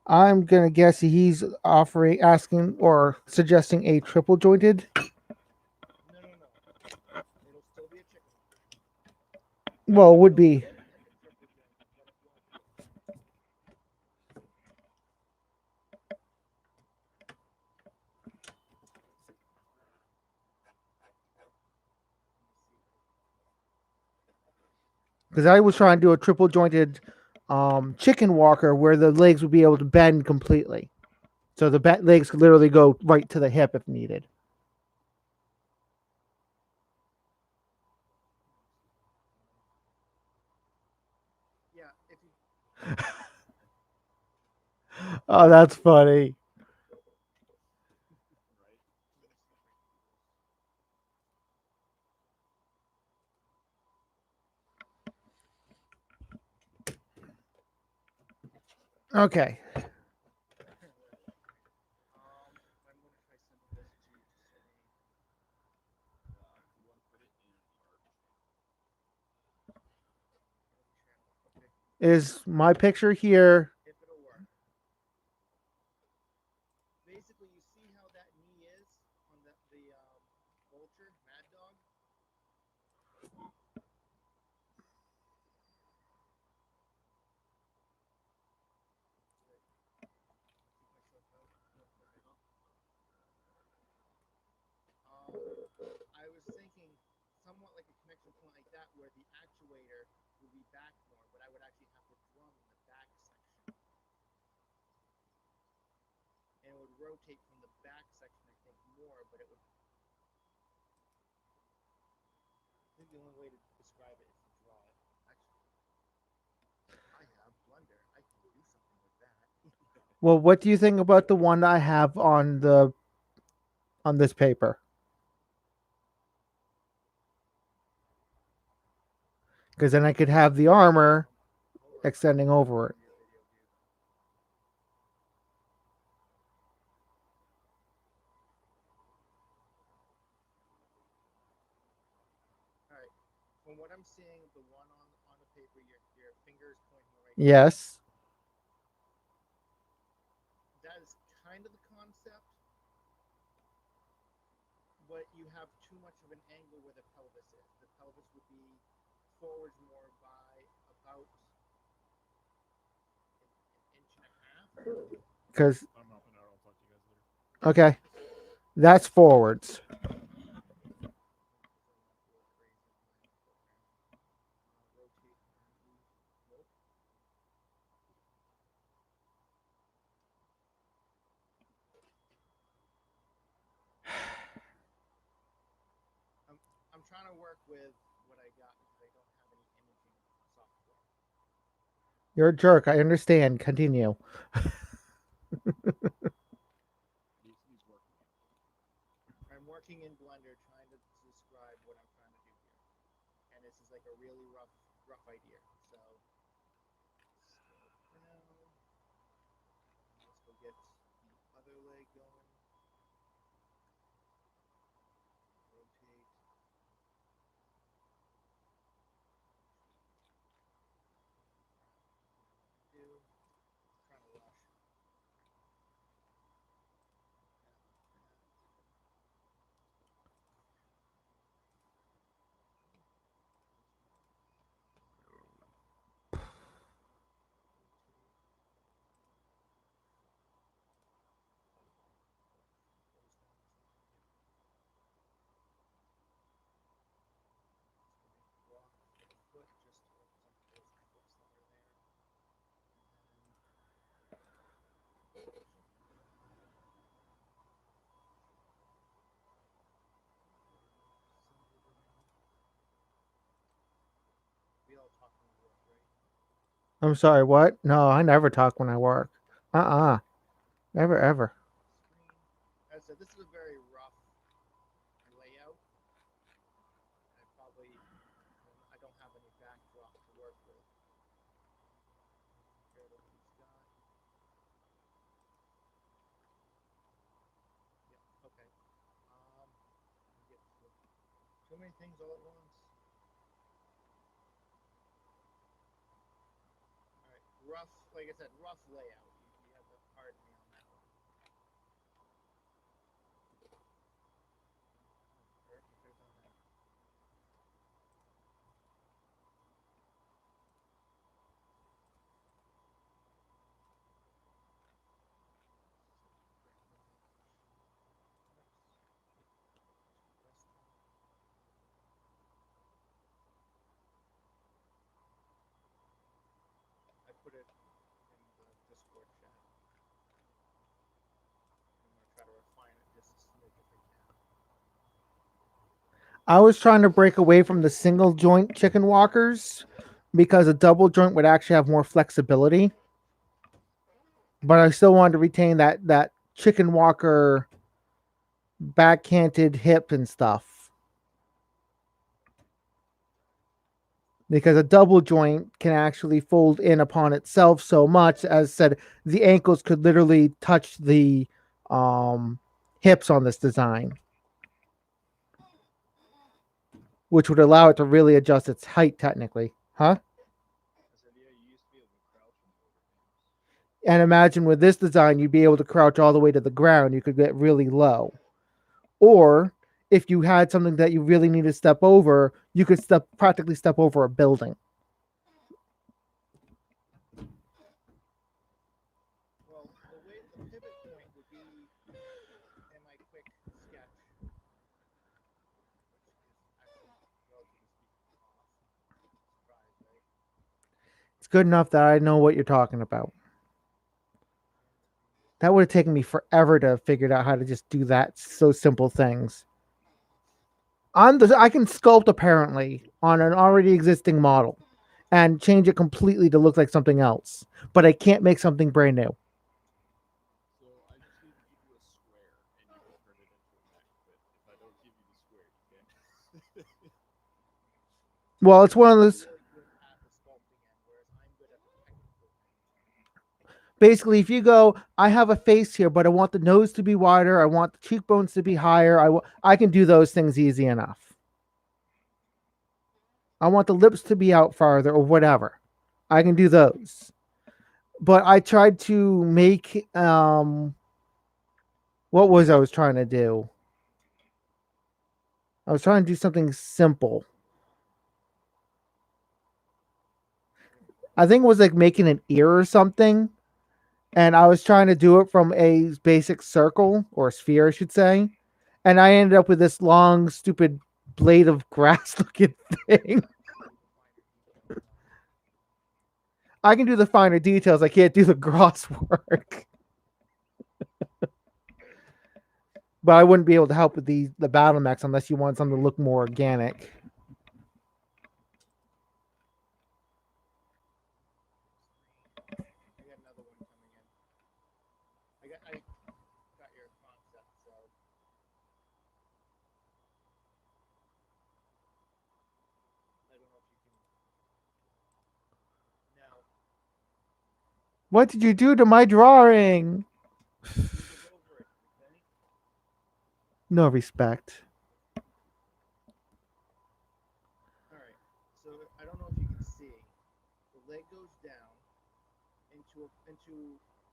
I'm gonna guess he's asking, or suggesting a triple jointed. No. It'll still be a chicken. Well, it would be. Because I was trying to do a triple jointed chicken walker where the legs would be able to bend completely. So the legs could literally go right to the hip if needed. Yeah, if you. Oh, that's funny. Okay. I'm gonna try sending this to you. You want to put it in the art Okay. Is my picture here? If it'll work. Basically, you see how that knee is on the vulture, mad dog. I was thinking somewhat like a connection point like that, where the actuator would be back more, but I would actually have the drum in the back section, and it would rotate from the back section more, but it would. I think the only way to describe it is to draw it. Actually, I have Blender. I can do something with that. Well, what do you think about the one I have on this paper? Because then I could have the armor Hold on, extending over it. your video view. All right. From what I'm seeing, the one on the paper, your finger is pointing right now. Yes. That is kind of the concept, but you have too much of an angle where the pelvis is. The pelvis would be forwards more by about an inch and a half. Because I'm up and out. I'll talk to you guys later. okay, that's forwards. Rotate. Nope. I'm, I'm trying to work with what I got because I don't have any imaging software. You're a jerk. I understand. Continue. He's working it. I'm working in Blender trying to describe what I'm trying to do here. And this is like a really rough idea. So scale down. Let's go get the other leg going. Rotate. Do. Trying to rush. Walk the foot just to some there's some foot somewhere there. And then we all talk when we work, right? I'm sorry. What? No, I never talk when I work. Never ever. Screen. As I said, this is a very rough layout. I probably I don't have any backdrop to work with compared to what he's got. Yep. Okay. Get to too many things all at once. All right. Rough, like I said, rough layout. You have to pardon me on that one. Perfect. There's on that. I put it in the Discord chat. I'm gonna try to refine it just a smidge if I can. I was trying to break away from the single joint chicken walkers because a double joint would actually have more flexibility. But I still wanted to retain that chicken walker backcanted hip and stuff. Because a double joint can actually fold in upon itself so much. As said, the ankles could literally touch the um, hips on this design, which would allow it to really adjust its height technically. Huh? I said, yeah, you used to be able to crouch in the older games. And imagine with this design, you'd be able to crouch all the way to the ground. You could get really low. Or if you had something that you really need to step over, you could practically step over a building. Well, the way the pivot point would be in my quick sketch, which is actually relatively speaking off. Surprise, right? It's good enough that I know what you're talking about. That would have taken me forever to figure out how to just do that. So simple things. I can sculpt apparently on an already existing model and change it completely to look like something else, but I can't make something brand new. So I just need to give you a square and you can turn it into a mech. But if I don't give you the square, you can't. Well, it's one of those. Really good at the sculpting end, whereas I'm good at the technical thing. Basically, if you go, I have a face here, but I want the nose to be wider, I want the cheekbones to be higher. I can do those things easy enough. I want the lips to be out farther or whatever. I can do those. But I tried to make what was I was trying to do? I was trying to do something simple. I think it was like making an ear or something. And I was trying to do it from a basic circle or sphere, I should say. And I ended up with this long, stupid blade of grass looking thing. I can do the finer details. I can't do the gross work. But I wouldn't be able to help with the battle mechs unless you want something to look more organic. I got another one coming in. I got your concept, so I don't know if you can. Now, What did you do to my drawing? move it over it, okay? No respect. All right. So I don't know if you can see. The leg goes down into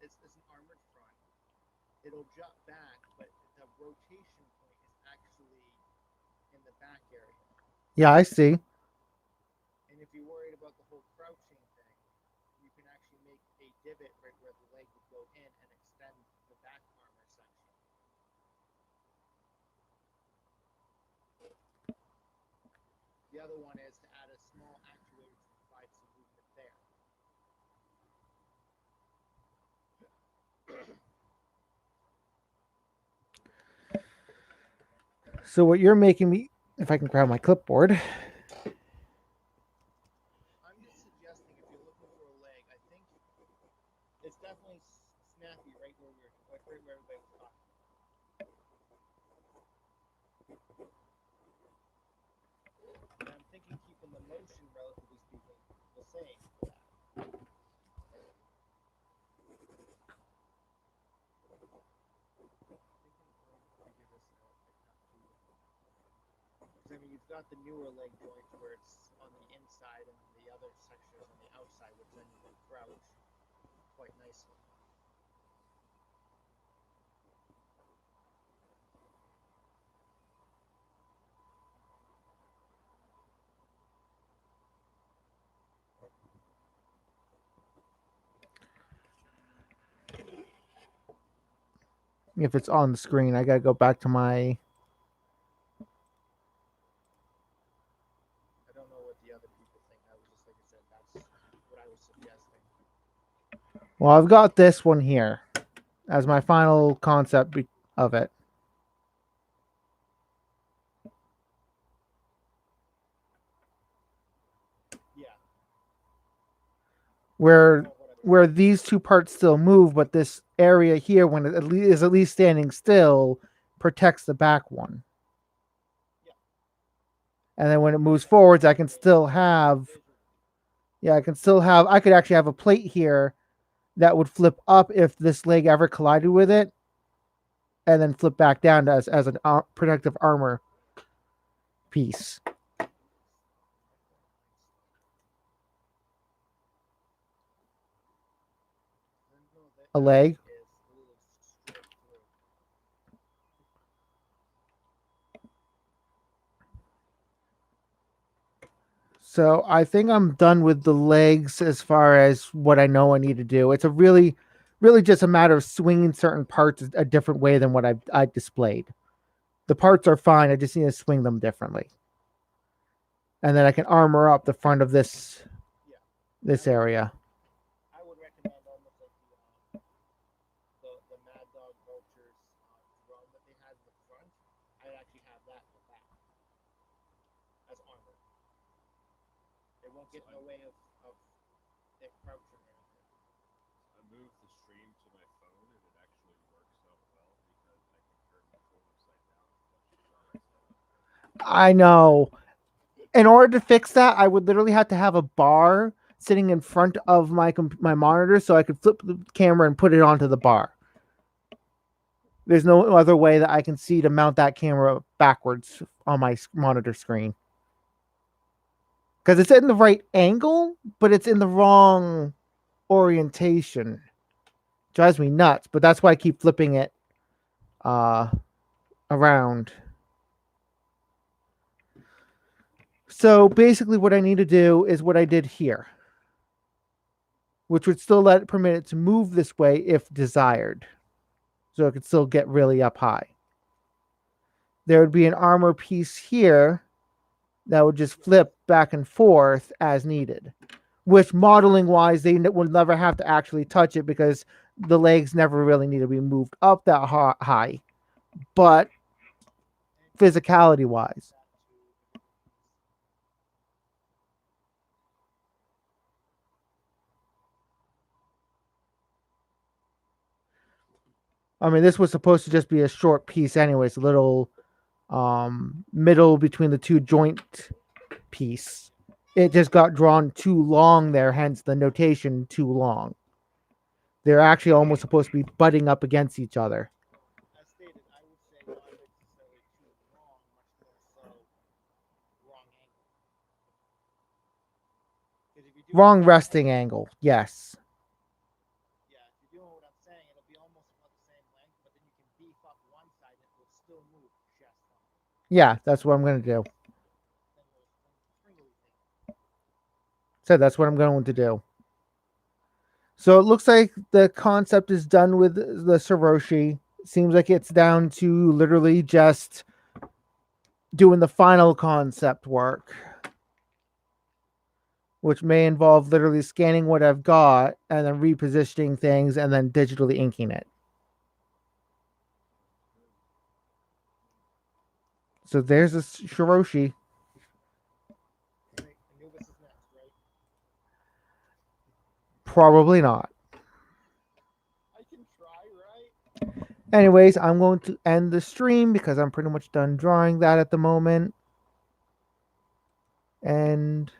it's an armored front. It'll jut back, but the rotation point is actually in the back area. Yeah, I see. And if you're worried about the whole crouching thing, you can actually make a divot right where the leg would go in and extend the back armor section. The other one is to add a small actuator to provide some movement there. So what you're making me, if I can grab my clipboard. I'm just suggesting if you're looking for a leg, I think it's definitely snappy right where everybody was talking. And I'm thinking keeping the motion, relatively speaking, the same for that. I mean, you've got the newer leg joints where it's on the inside and the other section is on the outside, which then you can crouch quite nicely. If it's on the screen, I gotta go back to my. I don't know what the other people think. I was just, like I said, that's what I was suggesting. Well, I've got this one here as my final concept of it. Yeah. Where these two parts still move, but this area here, when it is at least standing still, protects the back one. Yeah. And then when it moves forwards, I can still have. Yeah, I could actually have a plate here that would flip up if this leg ever collided with it, and then flip back down as an protective armor piece. A leg. So I think I'm done with the legs as far as what I know I need to do. It's a really just a matter of swinging certain parts a different way than what I displayed. The parts are fine. I just need to swing them differently. And then I can armor up the front of this area. I would recommend almost like the I'd actually have that in the back as armor. It won't get in the way of their crouching or anything. I moved the stream to my phone and it actually works out well because I can turn my phone upside down and watch the drawings still up there. I know. In order to fix that, I would literally have to have a bar sitting in front of my monitor so I could flip the camera and put it onto the bar. There's no other way that I can see to mount that camera backwards on my monitor screen. Because it's in the right angle, but it's in the wrong orientation. Drives me nuts, but that's why I keep flipping it around. So basically what I need to do is what I did here, which would still permit it to move this way if desired. So it could still get really up high. There would be an armor piece here that would just flip back and forth as needed, which modeling wise, they would never have to actually touch it because the legs never really need to be moved up that high. But physicality wise, I mean, this was supposed to just be a short piece anyways, a little middle between the two joint piece. It just got drawn too long there, hence the notation too long. They're actually almost supposed to be butting up against each other. As stated, I would say not necessarily too long, much more so wrong angle. Because if you do Wrong resting angle, yes. Yeah, if you're doing what I'm saying, it'll be almost about the same length, but then you can beef up one side and it will still move chest on. Yeah, that's what I'm going to do. Then little springly thing. So that's what I'm going to do. So it looks like the concept is done with the Shiroshi. Seems like it's down to literally just doing the final concept work, which may involve literally scanning what I've got and then repositioning things and then digitally inking it. So there's a Shiroshi. Right, Anubis is next, right? Probably not. I can try, right? Anyways, I'm going to end the stream because I'm pretty much done drawing that at the moment. And